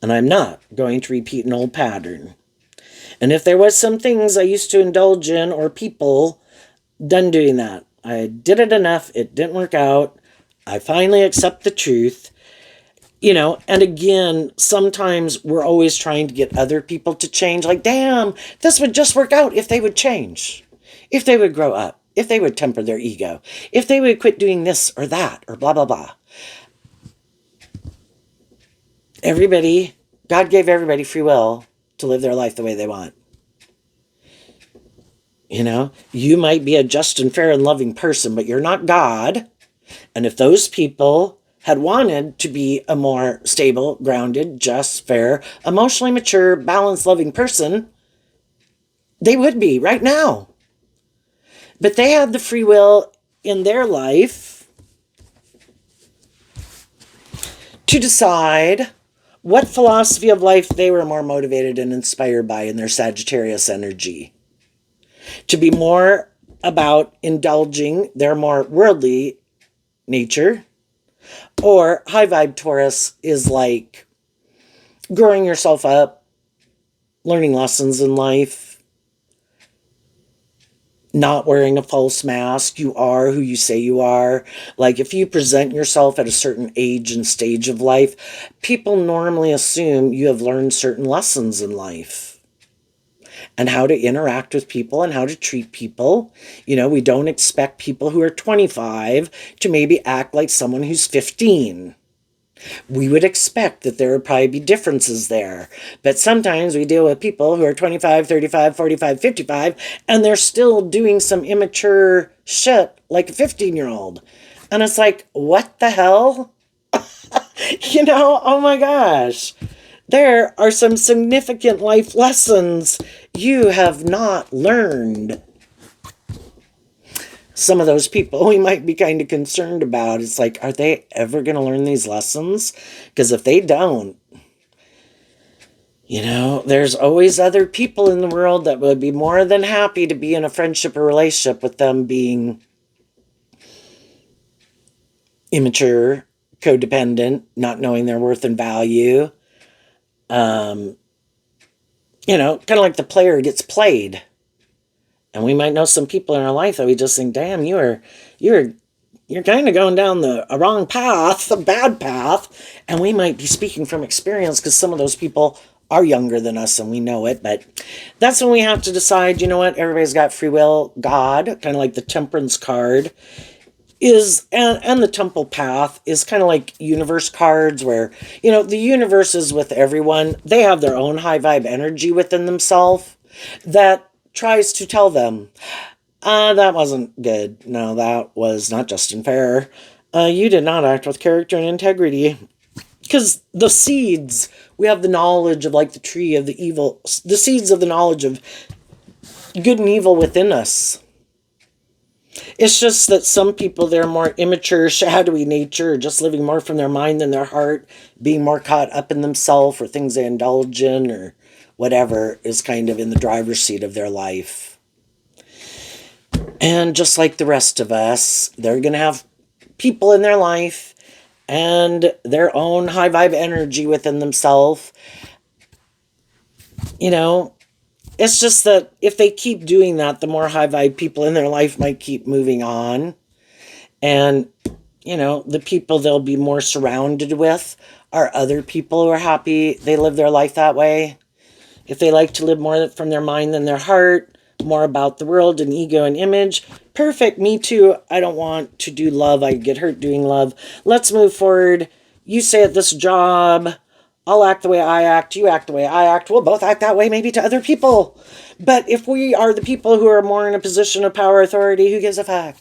And I'm not going to repeat an old pattern. And if there was some things I used to indulge in, or people, done doing that. I did it enough. It didn't work out. I finally accept the truth. And again, sometimes we're always trying to get other people to change. Like, damn, this would just work out if they would change. If they would grow up. If they would temper their ego. If they would quit doing this or that or blah, blah, blah. God gave everybody free will to live their life the way they want. You might be a just and fair and loving person, but you're not God. And if those people had wanted to be a more stable, grounded, just, fair, emotionally mature, balanced, loving person, they would be right now. But they had the free will in their life to decide what philosophy of life they were more motivated and inspired by in their Sagittarius energy. To be more about indulging their more worldly nature. Or high vibe Taurus is like growing yourself up, learning lessons in life, not wearing a false mask. You are who you say you are. Like if you present yourself at a certain age and stage of life, people normally assume you have learned certain lessons in life. And how to interact with people and how to treat people. We don't expect people who are 25 to maybe act like someone who's 15. We would expect that there would probably be differences there. But sometimes we deal with people who are 25, 35, 45, 55, and they're still doing some immature shit like a 15-year-old. And it's like, what the hell? Oh my gosh. There are some significant life lessons you have not learned. Some of those people we might be kind of concerned about. It's like, are they ever going to learn these lessons? Because if they don't, there's always other people in the world that would be more than happy to be in a friendship or relationship with them being immature, codependent, not knowing their worth and value. Kind of like the player gets played. And we might know some people in our life that we just think, damn, you're you're kind of going down a wrong path, a bad path. And we might be speaking from experience because some of those people are younger than us and we know it. But that's when we have to decide, you know what, everybody's got free will. God, kind of like the temperance card, is, and the temple path is kind of like universe cards where, the universe is with everyone. They have their own high vibe energy within themselves that tries to tell them, that wasn't good. No, that was not just and fair. You did not act with character and integrity. Because the seeds, we have the knowledge of like the tree of the evil, the seeds of the knowledge of good and evil within us. It's just that some people, they're more immature, shadowy nature, just living more from their mind than their heart, being more caught up in themselves or things they indulge in or whatever is kind of in the driver's seat of their life. And just like the rest of us, they're going to have people in their life and their own high vibe energy within themselves. It's just that if they keep doing that, the more high vibe people in their life might keep moving on. And, the people they'll be more surrounded with are other people who are happy they live their life that way. If they like to live more from their mind than their heart, more about the world and ego and image, perfect, me too. I don't want to do love. I get hurt doing love. Let's move forward. You say at this job, I'll act the way I act, you act the way I act. We'll both act that way maybe to other people. But if we are the people who are more in a position of power authority, who gives a fuck?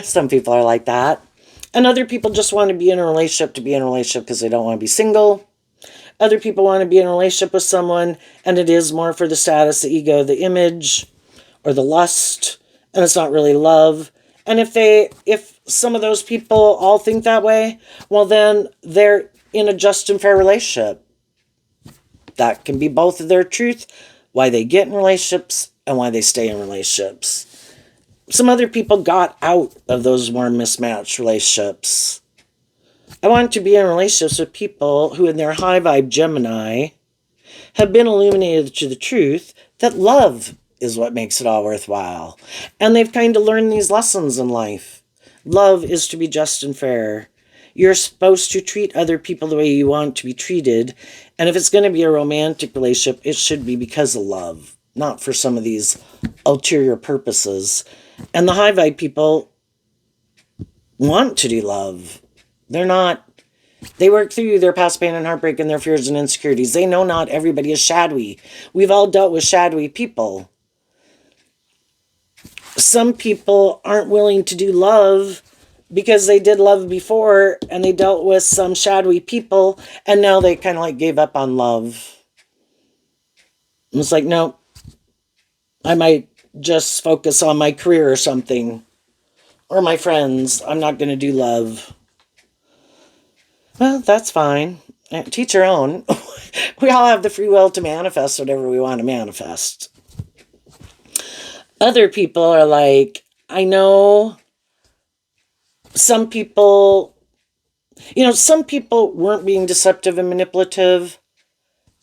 Some people are like that. And other people just want to be in a relationship to be in a relationship because they don't want to be single. Other people want to be in a relationship with someone and it is more for the status, the ego, the image, or the lust, and it's not really love. And if some of those people all think that way, well then they're in a just and fair relationship. That can be both of their truth, why they get in relationships and why they stay in relationships. Some other people got out of those more mismatched relationships. I want to be in relationships with people who in their high vibe Gemini have been illuminated to the truth that love is what makes it all worthwhile. And they've kind of learned these lessons in life. Love is to be just and fair. You're supposed to treat other people the way you want to be treated. And if it's going to be a romantic relationship, it should be because of love, not for some of these ulterior purposes. And the high vibe people want to do love. They work through their past pain and heartbreak and their fears and insecurities. They know not everybody is shadowy. We've all dealt with shadowy people. Some people aren't willing to do love because they did love before and they dealt with some shadowy people and now they kind of like gave up on love. It's like, no, I might just focus on my career or something. Or my friends. I'm not going to do love. Well, that's fine. Teach your own. We all have the free will to manifest whatever we want to manifest. Other people are like, I know some people, some people weren't being deceptive and manipulative.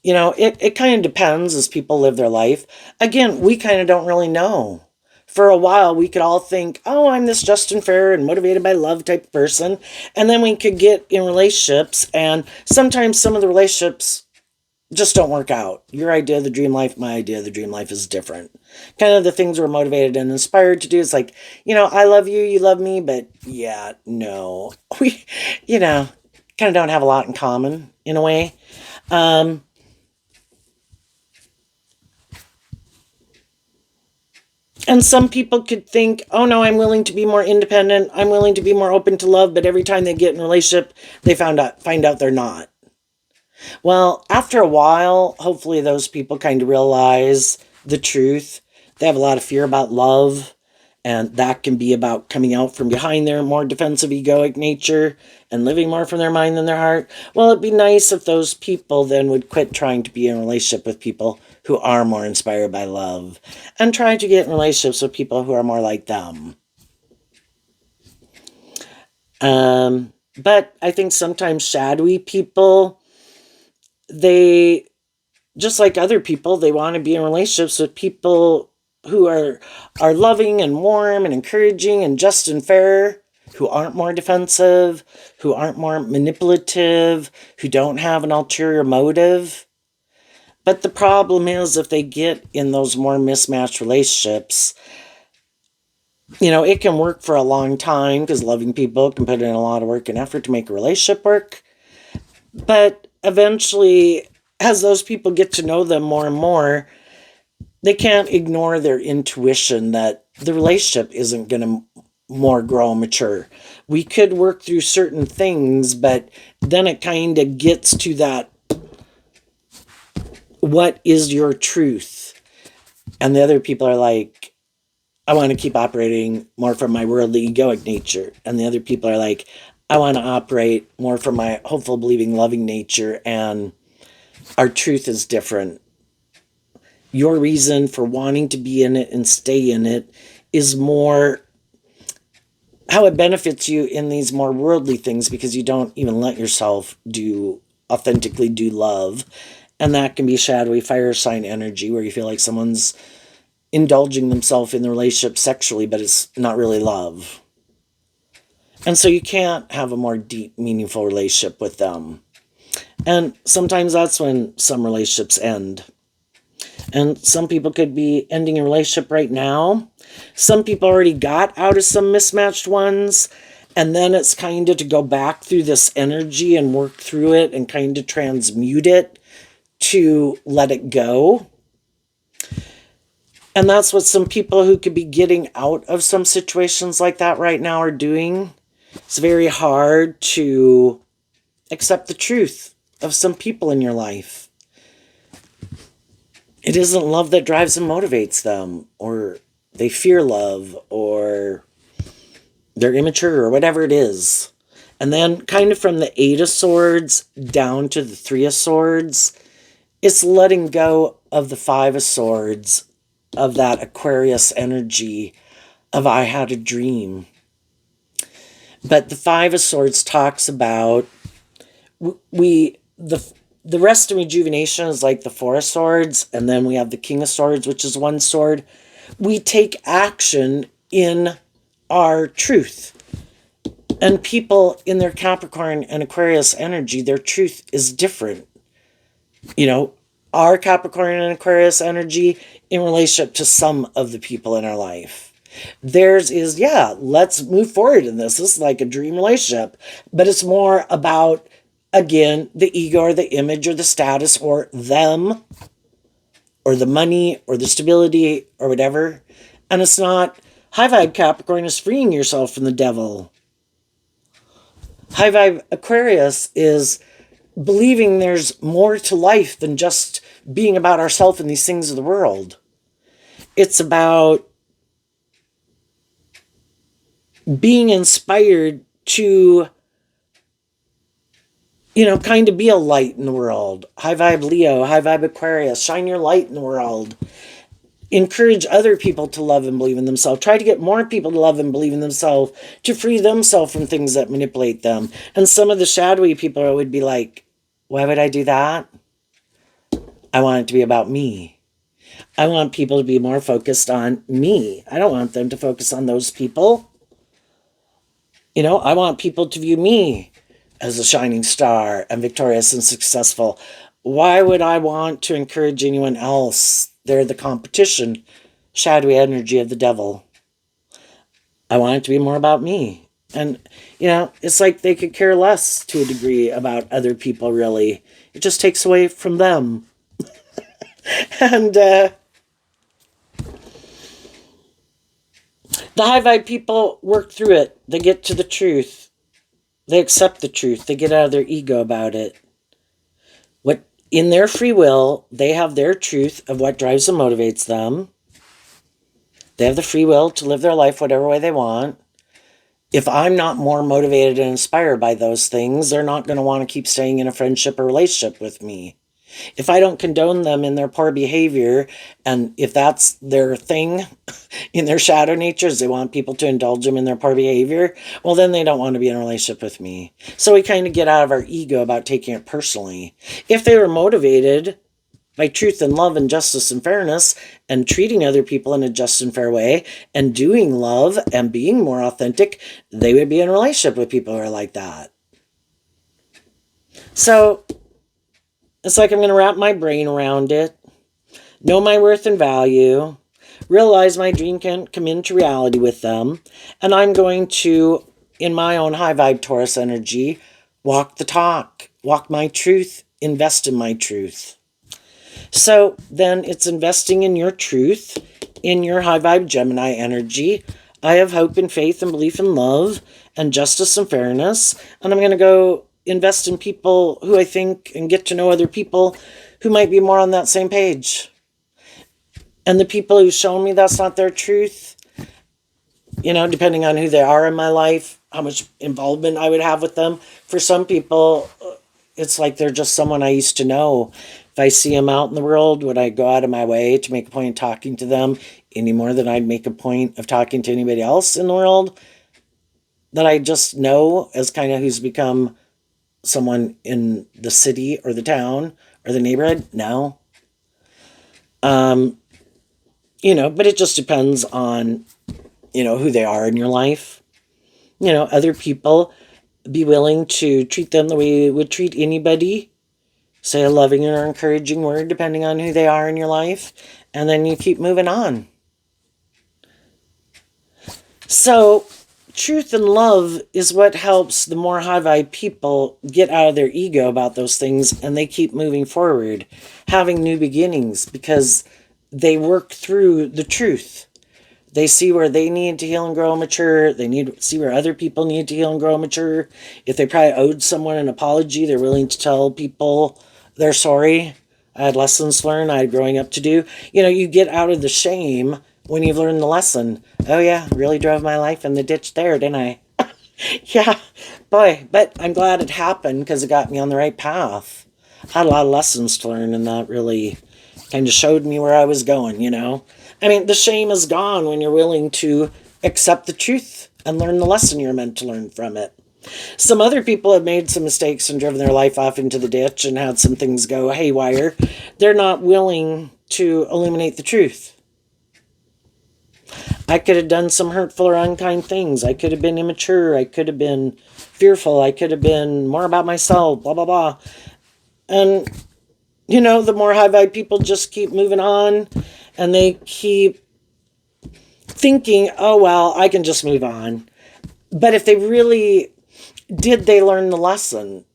It kind of depends as people live their life. Again, we kind of don't really know. For a while, we could all think, oh, I'm this just and fair and motivated by love type of person. And then we could get in relationships. And sometimes some of the relationships just don't work out. Your idea of the dream life, my idea of the dream life is different. Kind of the things we're motivated and inspired to do. It's like, I love you, you love me. But yeah, no. We, kind of don't have a lot in common in a way. And some people could think, oh no, I'm willing to be more independent. I'm willing to be more open to love. But every time they get in a relationship, they find out they're not. Well, after a while, hopefully those people kind of realize the truth. They have a lot of fear about love. And that can be about coming out from behind their more defensive egoic nature and living more from their mind than their heart. Well, it'd be nice if those people then would quit trying to be in a relationship with people who are more inspired by love and try to get in relationships with people who are more like them. But I think sometimes shadowy people, they, just like other people, they want to be in relationships with people who are loving and warm and encouraging and just and fair, who aren't more defensive, who aren't more manipulative, who don't have an ulterior motive. But the problem is, if they get in those more mismatched relationships, it can work for a long time because loving people can put in a lot of work and effort to make a relationship work. But eventually, as those people get to know them more and more, they can't ignore their intuition that the relationship isn't going to more grow and mature. We could work through certain things, but then it kind of gets to that, what is your truth? And the other people are like, I want to keep operating more from my worldly egoic nature. And the other people are like, I want to operate more from my hopeful, believing, loving nature. And our truth is different. Your reason for wanting to be in it and stay in it is more how it benefits you in these more worldly things, because you don't even let yourself authentically do love. And that can be shadowy fire sign energy, where you feel like someone's indulging themselves in the relationship sexually, but it's not really love. And so you can't have a more deep, meaningful relationship with them. And sometimes that's when some relationships end. And some people could be ending a relationship right now. Some people already got out of some mismatched ones. And then it's kind of to go back through this energy and work through it and kind of transmute it to let it go. And that's what some people who could be getting out of some situations like that right now are doing. It's very hard to accept the truth of some people in your life. It isn't love that drives and motivates them, or they fear love, or they're immature, or whatever it is. And then kind of from the Eight of Swords down to the Three of Swords, it's letting go of the Five of Swords, of that Aquarius energy of I had a dream. But the Five of Swords talks about the rest of rejuvenation is like the Four of Swords, and then we have the King of Swords, which is one sword. We take action in our truth. And people in their Capricorn and Aquarius energy, their truth is different. Our Capricorn and Aquarius energy in relationship to some of the people in our life. Theirs is, let's move forward in this. This is like a dream relationship. But it's more about, again, the ego or the image or the status or them or the money or the stability or whatever. And it's not, high vibe Capricorn is freeing yourself from the devil. High vibe Aquarius is believing there's more to life than just being about ourselves and these things of the world. It's about being inspired to, kind of be a light in the world. High vibe Leo, high vibe Aquarius, shine your light in the world. Encourage other people to love and believe in themselves. Try to get more people to love and believe in themselves, to free themselves from things that manipulate them. And some of the shadowy people would be like, why would I do that? I want it to be about me. I want people to be more focused on me. I don't want them to focus on those people. I want people to view me as a shining star and victorious and successful. Why would I want to encourage anyone else? They're the competition, shadowy energy of the devil. I want it to be more about me. And, it's like they could care less to a degree about other people, really. It just takes away from them. And the high vibe people work through it. They get to the truth. They accept the truth. They get out of their ego about it. In their free will, they have their truth of what drives and motivates them. They have the free will to live their life whatever way they want. If I'm not more motivated and inspired by those things, they're not going to want to keep staying in a friendship or relationship with me. If I don't condone them in their poor behavior, and if that's their thing in their shadow natures, they want people to indulge them in their poor behavior, well, then they don't want to be in a relationship with me. So we kind of get out of our ego about taking it personally. If they were motivated by truth and love and justice and fairness and treating other people in a just and fair way and doing love and being more authentic, they would be in a relationship with people who are like that. So it's like I'm going to wrap my brain around it, know my worth and value, realize my dream can come into reality with them, and I'm going to, in my own high vibe Taurus energy, walk the talk, walk my truth, invest in my truth. So then it's investing in your truth, in your high vibe Gemini energy. I have hope and faith and belief in love and justice and fairness, and I'm going to go invest in people who I think and get to know other people who might be more on that same page. And the people who show me that's not their truth, depending on who they are in my life, how much involvement I would have with them. For some people, it's like they're just someone I used to know. If I see them out in the world, would I go out of my way to make a point of talking to them any more than I'd make a point of talking to anybody else in the world that I just know as kind of who's become someone in the city or the town or the neighborhood? No. But it just depends on, who they are in your life. Other people, be willing to treat them the way you would treat anybody. Say a loving or encouraging word depending on who they are in your life. And then you keep moving on. So truth and love is what helps the more high vibe people get out of their ego about those things, and they keep moving forward, having new beginnings, because they work through the truth. They see where they need to heal and grow and mature. They need to see where other people need to heal and grow and mature. If they probably owed someone an apology, they're willing to tell people they're sorry. I had lessons learned. I had growing up to do. You get out of the shame when you've learned the lesson. Oh yeah, really drove my life in the ditch there, didn't I? Yeah, boy, but I'm glad it happened because it got me on the right path. I had a lot of lessons to learn, and that really kind of showed me where I was going, the shame is gone when you're willing to accept the truth and learn the lesson you're meant to learn from it. Some other people have made some mistakes and driven their life off into the ditch and had some things go haywire. They're not willing to illuminate the truth. I could have done some hurtful or unkind things. I could have been immature. I could have been fearful. I could have been more about myself, blah, blah, blah. And, the more high vibe people just keep moving on, and they keep thinking, oh, well, I can just move on. But if they really, did they learn the lesson?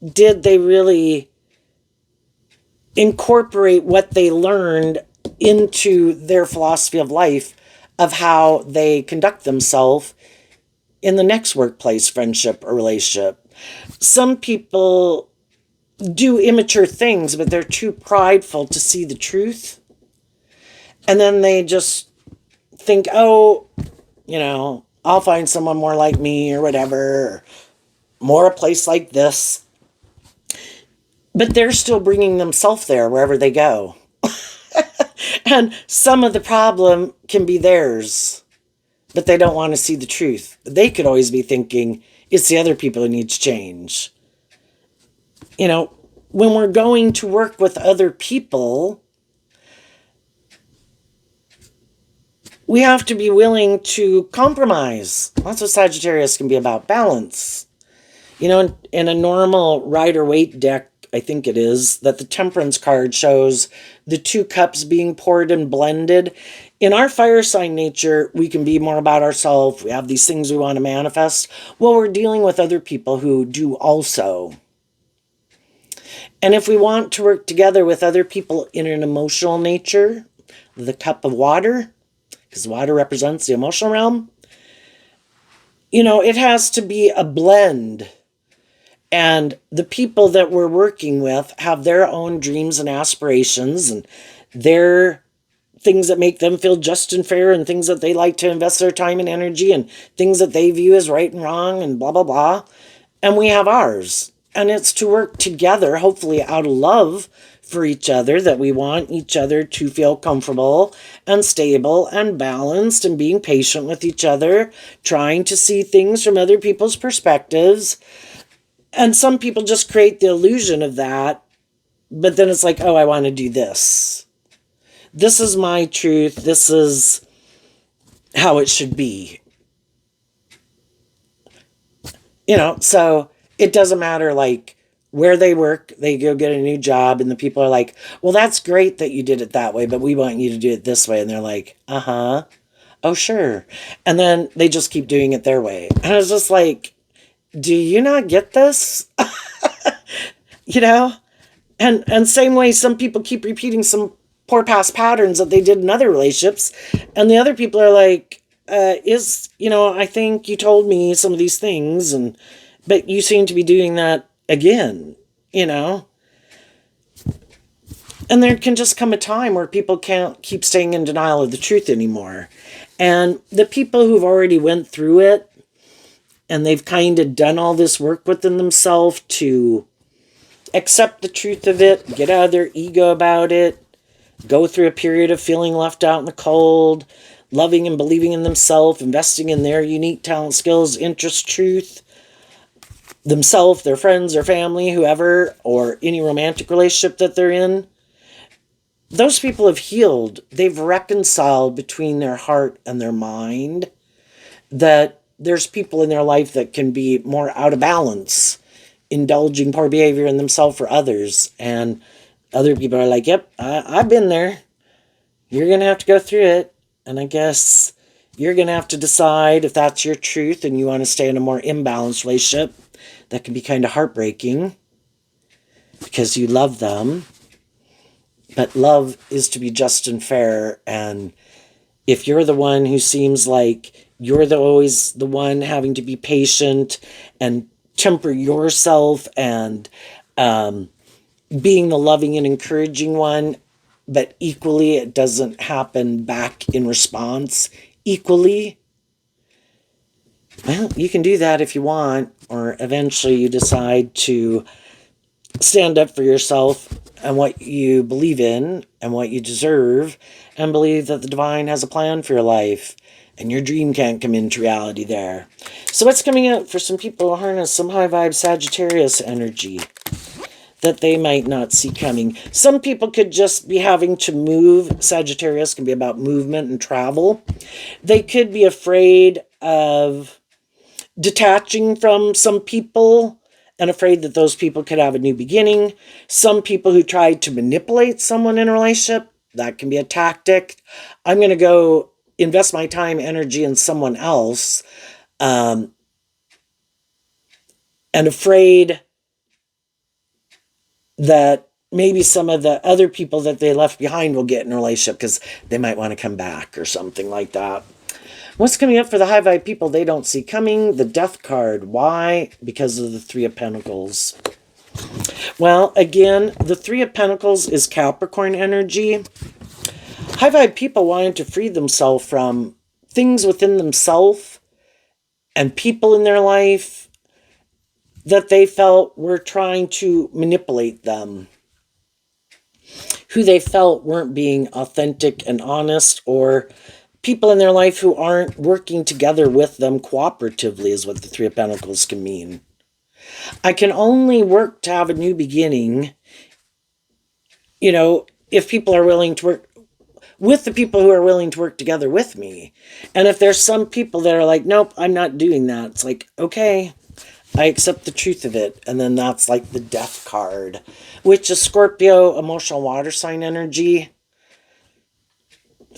Did they really incorporate what they learned into their philosophy of life, of how they conduct themselves in the next workplace, friendship, or relationship? Some people do immature things, but they're too prideful to see the truth. And then they just think, oh, I'll find someone more like me or whatever, or more a place like this. But they're still bringing themselves there wherever they go. And some of the problem can be theirs, but they don't want to see the truth. They could always be thinking, it's the other people who need to change. When we're going to work with other people, we have to be willing to compromise. That's what Sagittarius can be about, balance. In a normal Rider-Waite deck, I think it is, that the Temperance card shows the two cups being poured and blended. In our fire sign nature, we can be more about ourselves. We have these things we want to manifest. Well, we're dealing with other people who do also. And if we want to work together with other people in an emotional nature, the cup of water, because water represents the emotional realm, it has to be a blend. And the people that we're working with have their own dreams and aspirations and their things that make them feel just and fair and things that they like to invest their time and energy and things that they view as right and wrong and blah, blah, blah. And we have ours. And it's to work together, hopefully out of love for each other, that we want each other to feel comfortable and stable and balanced and being patient with each other, trying to see things from other people's perspectives. And some people just create the illusion of that But then it's like, oh, I want to do this. This is my truth. This is how it should be. So it doesn't matter like where they work, they go get a new job, and the people are like, well, that's great that you did it that way, but we want you to do it this way. And they're like, uh-huh. Oh, sure. And then they just keep doing it their way. And I was just like, do you not get this? you know? And same way some people keep repeating some poor past patterns that they did in other relationships. And the other people are like, I think you told me some of these things, but you seem to be doing that again, And there can just come a time where people can't keep staying in denial of the truth anymore. And the people who've already went through it and they've kind of done all this work within themselves to accept the truth of it, get out of their ego about it, go through a period of feeling left out in the cold, loving and believing in themselves, investing in their unique talent, skills, interests, truth, themselves, their friends, their family, whoever, or any romantic relationship that they're in. Those people have healed. They've reconciled between their heart and their mind. That there's people in their life that can be more out of balance, indulging poor behavior in themselves or others. And other people are like, yep, I've been there. You're going to have to go through it. And I guess you're going to have to decide if that's your truth and you want to stay in a more imbalanced relationship. That can be kind of heartbreaking because you love them. But love is to be just and fair. And if you're the one who seems like you're always the one having to be patient and temper yourself and being the loving and encouraging one, but equally it doesn't happen back in response equally, well, you can do that if you want, or eventually you decide to stand up for yourself and what you believe in and what you deserve, and believe that the divine has a plan for your life and your dream can't come into reality there. So what's coming out for some people who harness some high vibe Sagittarius energy that they might not see coming? Some people could just be having to move. Sagittarius can be about movement and travel. They could be afraid of detaching from some people and afraid that those people could have a new beginning. Some people who tried to manipulate someone in a relationship, that can be a tactic. I'm going to go invest my time, energy in someone else, and afraid that maybe some of the other people that they left behind will get in a relationship because they might want to come back or something like that. What's coming up for the high vibe people they don't see coming? The Death card. Why? Because of the Three of Pentacles. Well, again, the Three of Pentacles is Capricorn energy. High vibe people wanted to free themselves from things within themselves and people in their life that they felt were trying to manipulate them, who they felt weren't being authentic and honest, or people in their life who aren't working together with them cooperatively is what the Three of Pentacles can mean. I can only work to have a new beginning, if people are willing to work with the people who are willing to work together with me. And if there's some people that are like, nope, I'm not doing that. It's like, okay, I accept the truth of it. And then that's like the Death card, which is Scorpio, emotional water sign energy.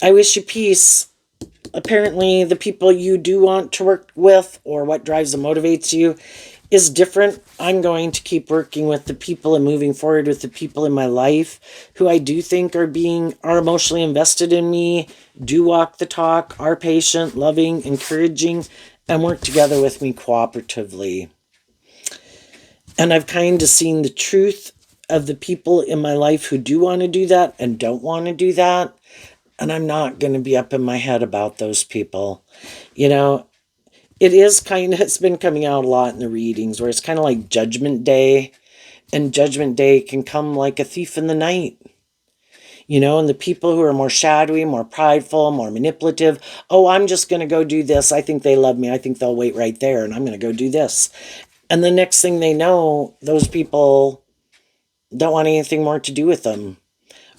I wish you peace. Apparently, the people you do want to work with or what drives and motivates you is different. I'm going to keep working with the people and moving forward with the people in my life who I do think are emotionally invested in me, do walk the talk, are patient, loving, encouraging, and work together with me cooperatively. And I've kind of seen the truth of the people in my life who do want to do that and don't want to do that. And I'm not going to be up in my head about those people. It's been coming out a lot in the readings where it's kind of like Judgment Day. And Judgment Day can come like a thief in the night. And the people who are more shadowy, more prideful, more manipulative, oh, I'm just going to go do this. I think they love me. I think they'll wait right there and I'm going to go do this. And the next thing they know, those people don't want anything more to do with them.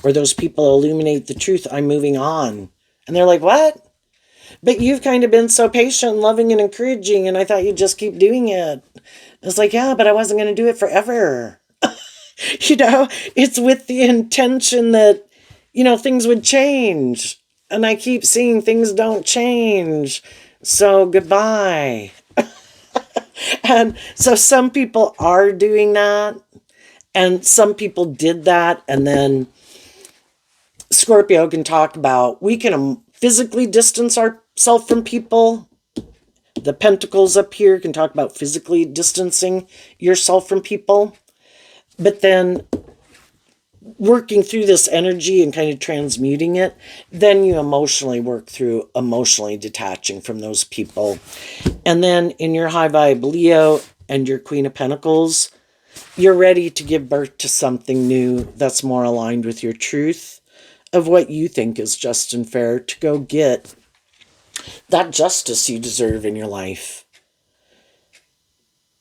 Or those people illuminate the truth, I'm moving on. And they're like, what? But you've kind of been so patient, loving, and encouraging, and I thought you'd just keep doing it. It's like, yeah, but I wasn't going to do it forever. It's with the intention that, things would change. And I keep seeing things don't change. So goodbye. And so some people are doing that. And some people did that. And then Scorpio can talk about, we can physically distance ourselves from people. The pentacles up here can talk about physically distancing yourself from people. But then working through this energy and kind of transmuting it, then you emotionally work through emotionally detaching from those people. And then in your high vibe Leo and your Queen of Pentacles, you're ready to give birth to something new that's more aligned with your truth of what you think is just and fair, to go get that justice you deserve in your life.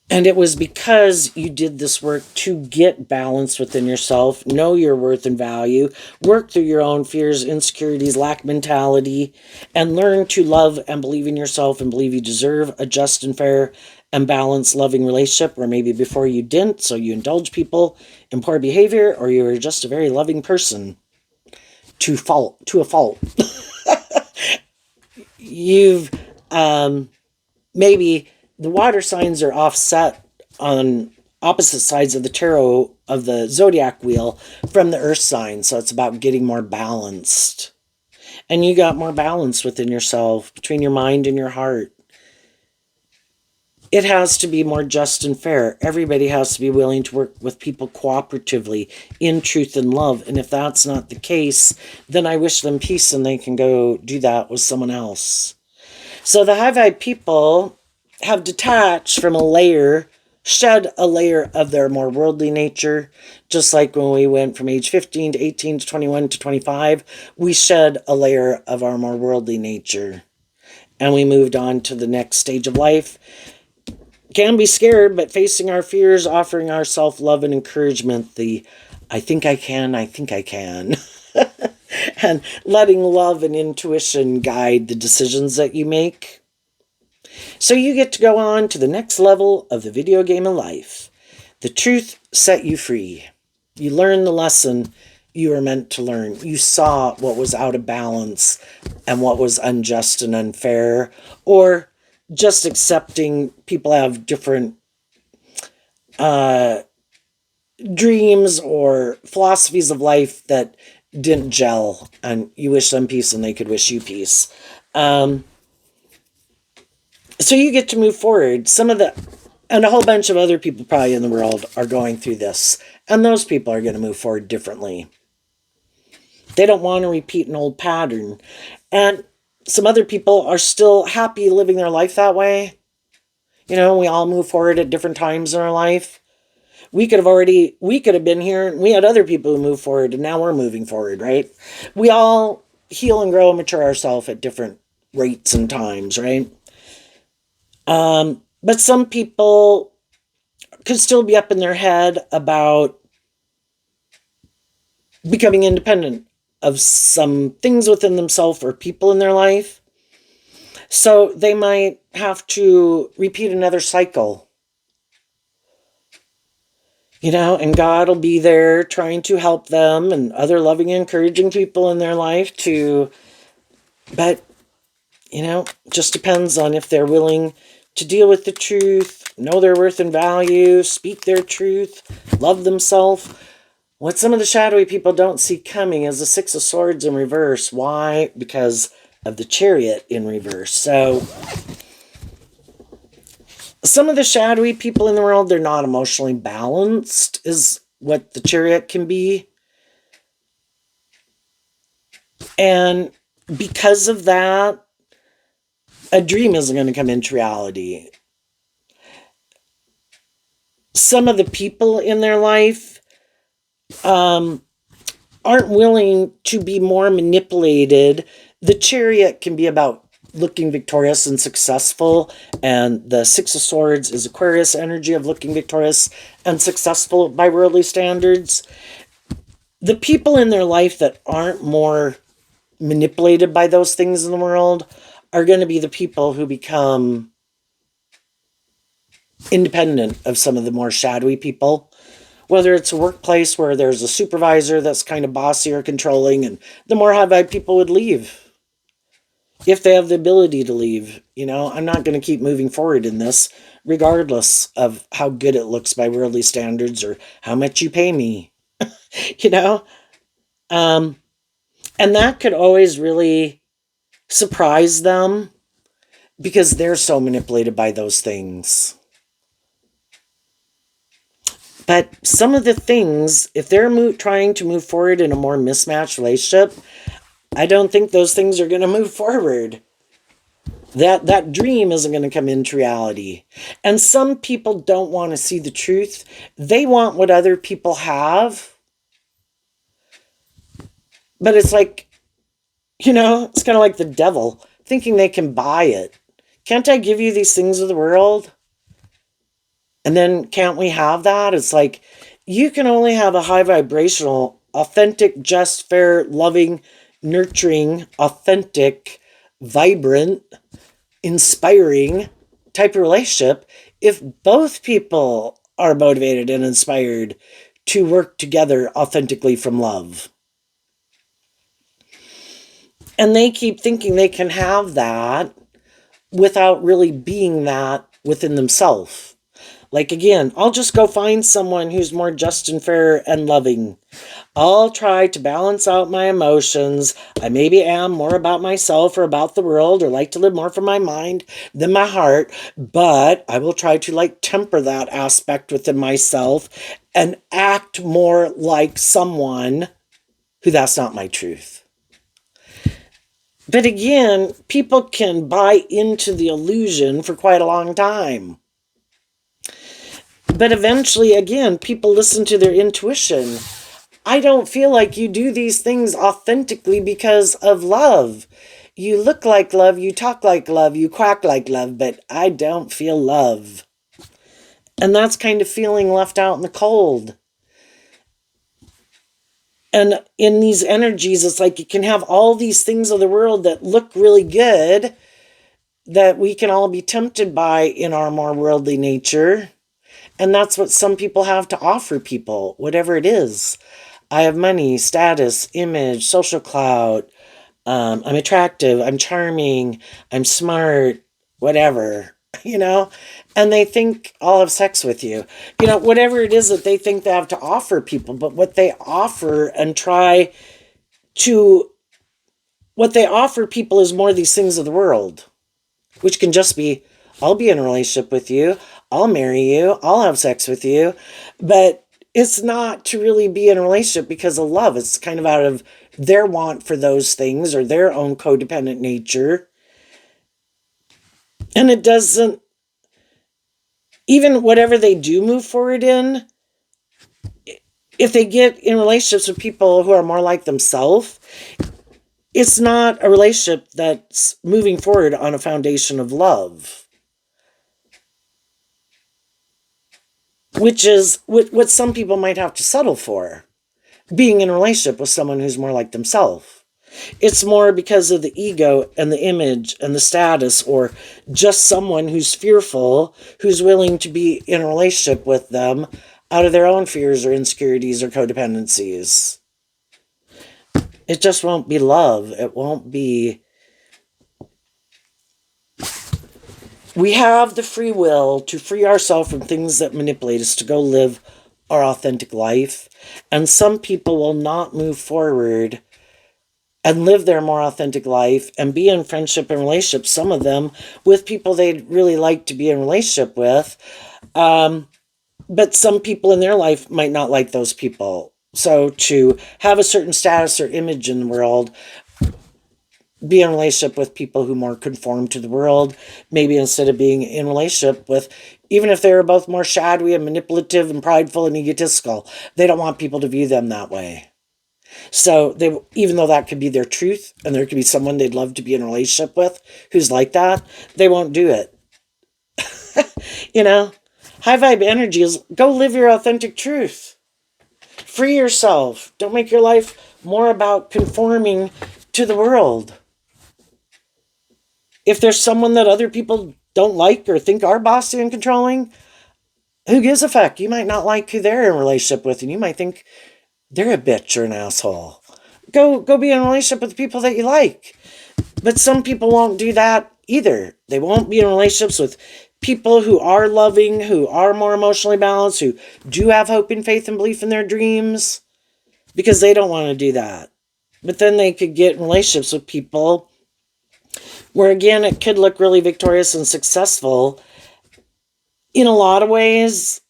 And it was because you did this work to get balance within yourself, know your worth and value, work through your own fears, insecurities, lack mentality, and learn to love and believe in yourself and believe you deserve a just and fair and balanced, loving relationship, or maybe before you didn't, so you indulge people in poor behavior, or you were just a very loving person to a fault. You've maybe the water signs are offset on opposite sides of the tarot of the zodiac wheel from the earth sign. So it's about getting more balanced. And you got more balance within yourself, between your mind and your heart. It has to be more just and fair. Everybody has to be willing to work with people cooperatively in truth and love. And if that's not the case, then I wish them peace and they can go do that with someone else. So the high vibe people have detached from a layer, shed a layer of their more worldly nature. Just like when we went from age 15 to 18 to 21 to 25, we shed a layer of our more worldly nature. And we moved on to the next stage of life. Can be scared, but facing our fears, offering our self-love and encouragement, I think I can, and letting love and intuition guide the decisions that you make. So you get to go on to the next level of the video game of life. The truth set you free. You learn the lesson you were meant to learn. You saw what was out of balance and what was unjust and unfair, or just accepting people have different dreams or philosophies of life that didn't gel, and you wish them peace and they could wish you peace. So you get to move forward. And a whole bunch of other people probably in the world are going through this, and those people are going to move forward differently. They don't want to repeat an old pattern. And some other people are still happy living their life that way. We all move forward at different times in our life. We could have been here, and we had other people who moved forward, and now we're moving forward, right? We all heal and grow and mature ourselves at different rates and times, right? But some people could still be up in their head about becoming independent of some things within themselves or people in their life. So they might have to repeat another cycle. And God will be there trying to help them and other loving, encouraging people in their life but, just depends on if they're willing to deal with the truth, know their worth and value, speak their truth, love themselves. What some of the shadowy people don't see coming is the Six of Swords in reverse. Why? Because of the Chariot in reverse. So some of the shadowy people in the world, they're not emotionally balanced, is what the Chariot can be. And because of that, a dream isn't going to come into reality. Some of the people in their life aren't willing to be more manipulated. The Chariot can be about looking victorious and successful, and the Six of Swords is Aquarius energy of looking victorious and successful by worldly standards. The people in their life that aren't more manipulated by those things in the world are going to be the people who become independent of some of the more shadowy people. Whether it's a workplace where there's a supervisor that's kind of bossy or controlling, and the more high vibe people would leave if they have the ability to leave. I'm not going to keep moving forward in this, regardless of how good it looks by worldly standards or how much you pay me. you know? And that could always really surprise them because they're so manipulated by those things. But some of the things, if they're trying to move forward in a more mismatched relationship, I don't think those things are going to move forward. That dream isn't going to come into reality. And some people don't want to see the truth. They want what other people have. But it's like, it's kind of like the devil thinking they can buy it. Can't I give you these things of the world? And then can't we have that? It's like, you can only have a high vibrational, authentic, just, fair, loving, nurturing, authentic, vibrant, inspiring type of relationship if both people are motivated and inspired to work together authentically from love. And they keep thinking they can have that without really being that within themselves. Like, again, I'll just go find someone who's more just and fair and loving. I'll try to balance out my emotions. I maybe am more about myself or about the world or like to live more from my mind than my heart, but I will try to temper that aspect within myself and act more like someone who that's not my truth. But again, people can buy into the illusion for quite a long time. But eventually, again, people listen to their intuition. I don't feel like you do these things authentically because of love. You look like love, you talk like love, you quack like love, but I don't feel love. And that's kind of feeling left out in the cold. And in these energies, it's like you can have all these things of the world that look really good, that we can all be tempted by in our more worldly nature. And that's what some people have to offer people, whatever it is. I have money, status, image, social clout. I'm attractive, I'm charming, I'm smart, whatever, And they think I'll have sex with you. Whatever it is that they think they have to offer people. But what they offer people is more these things of the world. Which can just be, I'll be in a relationship with you, I'll marry you, I'll have sex with you. But it's not to really be in a relationship because of love. It's kind of out of their want for those things or their own codependent nature. And it doesn't, even whatever they do move forward in, if they get in relationships with people who are more like themselves, it's not a relationship that's moving forward on a foundation of love. Which is what some people might have to settle for. Being in a relationship with someone who's more like themselves. It's more because of the ego and the image and the status, or just someone who's fearful, who's willing to be in a relationship with them out of their own fears or insecurities or codependencies. It just won't be love. It won't be... We have the free will to free ourselves from things that manipulate us to go live our authentic life. And some people will not move forward and live their more authentic life and be in friendship and relationship, some of them, with people they'd really like to be in relationship with. But some people in their life might not like those people. So to have a certain status or image in the world, be in a relationship with people who more conform to the world, maybe instead of being in a relationship with, even if they're both more shadowy and manipulative and prideful and egotistical, they don't want people to view them that way. So they, even though that could be their truth and there could be someone they'd love to be in a relationship with who's like that, they won't do it. You know, high vibe energy is go live your authentic truth. Free yourself. Don't make your life more about conforming to the world. If there's someone that other people don't like or think are bossy and controlling, who gives a fuck? You might not like who they're in a relationship with, and you might think they're a bitch or an asshole. Go be in a relationship with the people that you like. But some people won't do that either. They won't be in relationships with people who are loving, who are more emotionally balanced, who do have hope and faith and belief in their dreams, because they don't want to do that. But then they could get in relationships with people where, again, it could look really victorious and successful in a lot of ways,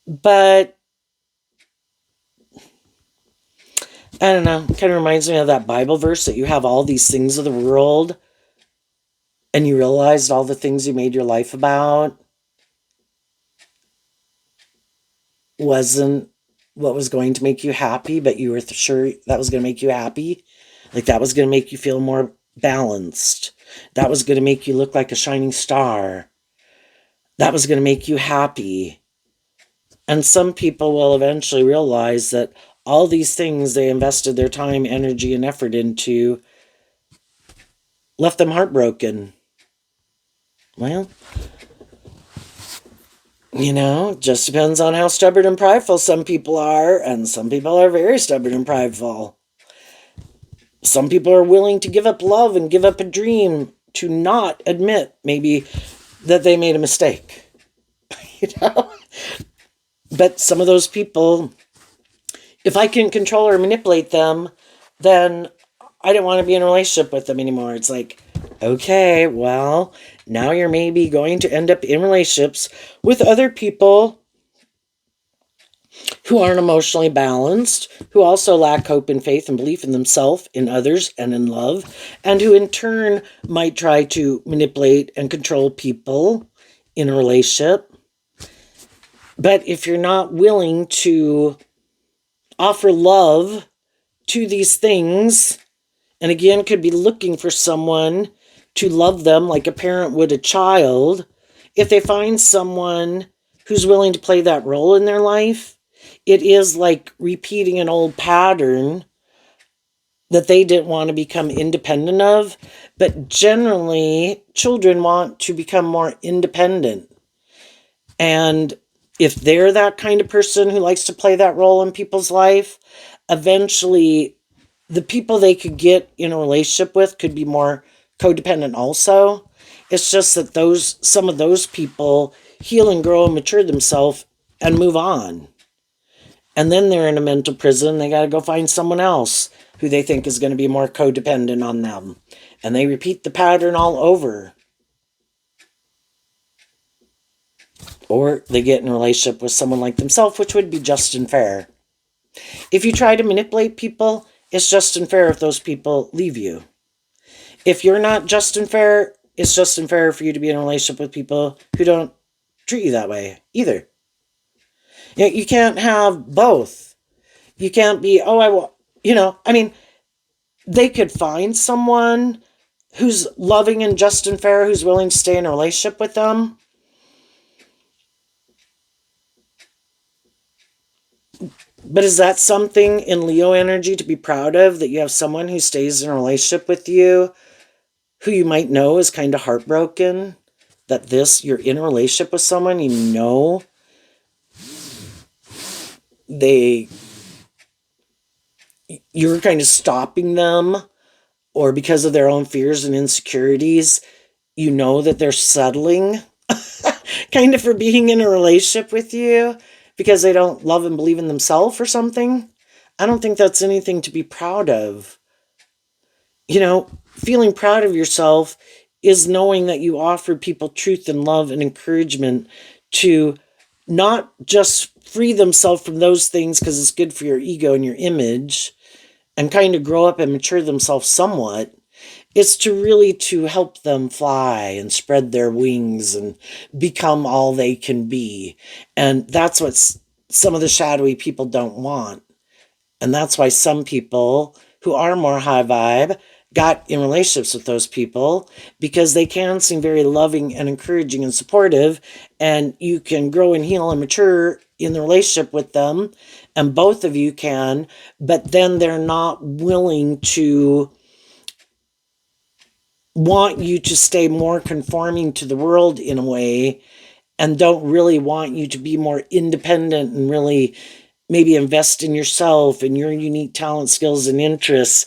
but I don't know, it kind of reminds me of that Bible verse that you have all these things of the world and you realized all the things you made your life about wasn't what was going to make you happy, but you were sure that was going to make you happy. Like that was going to make you feel more balanced. That was going to make you look like a shining star. That was going to make you happy. And some people will eventually realize that all these things they invested their time, energy, and effort into left them heartbroken. Well, just depends on how stubborn and prideful some people are, and some people are very stubborn and prideful. Some people are willing to give up love and give up a dream to not admit maybe that they made a mistake. But some of those people, if I can control or manipulate them, then I don't want to be in a relationship with them anymore. It's like, okay, well, now you're maybe going to end up in relationships with other people who aren't emotionally balanced, who also lack hope and faith and belief in themselves, in others, and in love, and who in turn might try to manipulate and control people in a relationship. But if you're not willing to offer love to these things, and again, could be looking for someone to love them like a parent would a child, if they find someone who's willing to play that role in their life, it is like repeating an old pattern that they didn't want to become independent of. But generally, children want to become more independent. And if they're that kind of person who likes to play that role in people's life, eventually the people they could get in a relationship with could be more codependent also. It's just that some of those people heal and grow and mature themselves and move on. And then they're in a mental prison. They got to go find someone else who they think is going to be more codependent on them. And they repeat the pattern all over. Or they get in a relationship with someone like themselves, which would be just and fair. If you try to manipulate people, it's just and fair if those people leave you. If you're not just and fair, it's just and fair for you to be in a relationship with people who don't treat you that way either. You can't have both. You can't be, they could find someone who's loving and just and fair, who's willing to stay in a relationship with them. But is that something in Leo energy to be proud of, that you have someone who stays in a relationship with you who you might know is kind of heartbroken? That you're in a relationship with someone, you're kind of stopping them, or because of their own fears and insecurities, that they're settling kind of for being in a relationship with you because they don't love and believe in themselves or something. I don't think that's anything to be proud of. Feeling proud of yourself is knowing that you offer people truth and love and encouragement to not just free themselves from those things because it's good for your ego and your image and kind of grow up and mature themselves somewhat. It's to help them fly and spread their wings and become all they can be. And that's what some of the shadowy people don't want. And that's why some people who are more high vibe got in relationships with those people, because they can seem very loving and encouraging and supportive, and you can grow and heal and mature in the relationship with them, and both of you can, but then they're not willing to want you to stay more conforming to the world in a way, and don't really want you to be more independent and really maybe invest in yourself and your unique talent, skills, and interests.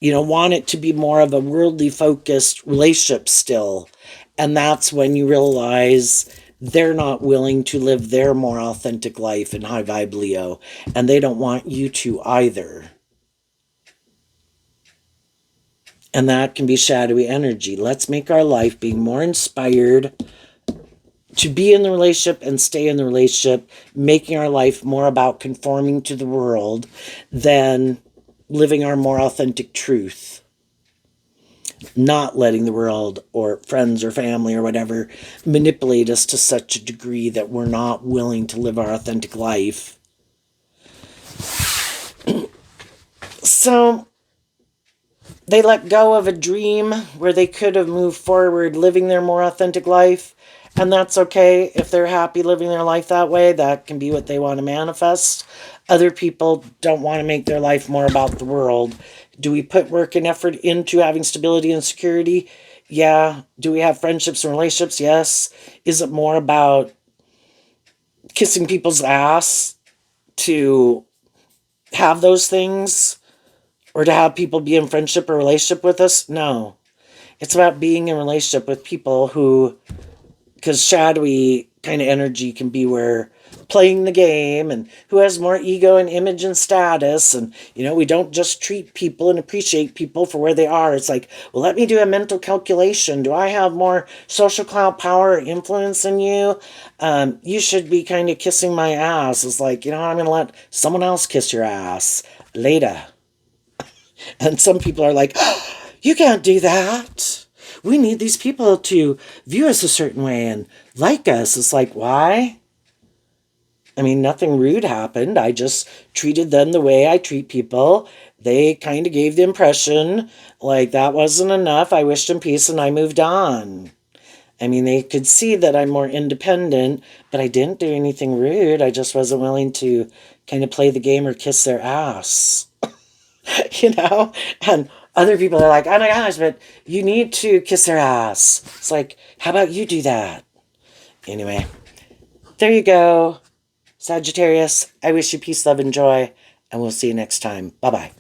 Want it to be more of a worldly focused relationship still. And that's when you realize they're not willing to live their more authentic life in high vibe Leo, and they don't want you to either. And that can be shadowy energy. Let's make our life being more inspired to be in the relationship and stay in the relationship, making our life more about conforming to the world than living our more authentic truth. Not letting the world or friends or family or whatever manipulate us to such a degree that we're not willing to live our authentic life. So they let go of a dream where they could have moved forward living their more authentic life. And that's okay if they're happy living their life that way. That can be what they want to manifest. Other people don't want to make their life more about the world. Do we put work and effort into having stability and security? Yeah. Do we have friendships and relationships? Yes. Is it more about kissing people's ass to have those things, or to have people be in friendship or relationship with us? No. It's about being in relationship with people who, because shadowy kind of energy can be where playing the game, and who has more ego and image and status. And, we don't just treat people and appreciate people for where they are. It's like, well, let me do a mental calculation. Do I have more social clout, power, or influence than you? You should be kind of kissing my ass. It's like, I'm going to let someone else kiss your ass later. And some people are like, oh, you can't do that. We need these people to view us a certain way and like us. It's like, why? I mean, nothing rude happened. I just treated them the way I treat people. They kind of gave the impression like that wasn't enough. I wished them peace and I moved on. I mean, they could see that I'm more independent, but I didn't do anything rude. I just wasn't willing to kind of play the game or kiss their ass. And other people are like, oh my gosh, but you need to kiss their ass. It's like, how about you do that? Anyway, there you go. Sagittarius, I wish you peace, love, and joy, and we'll see you next time. Bye-bye.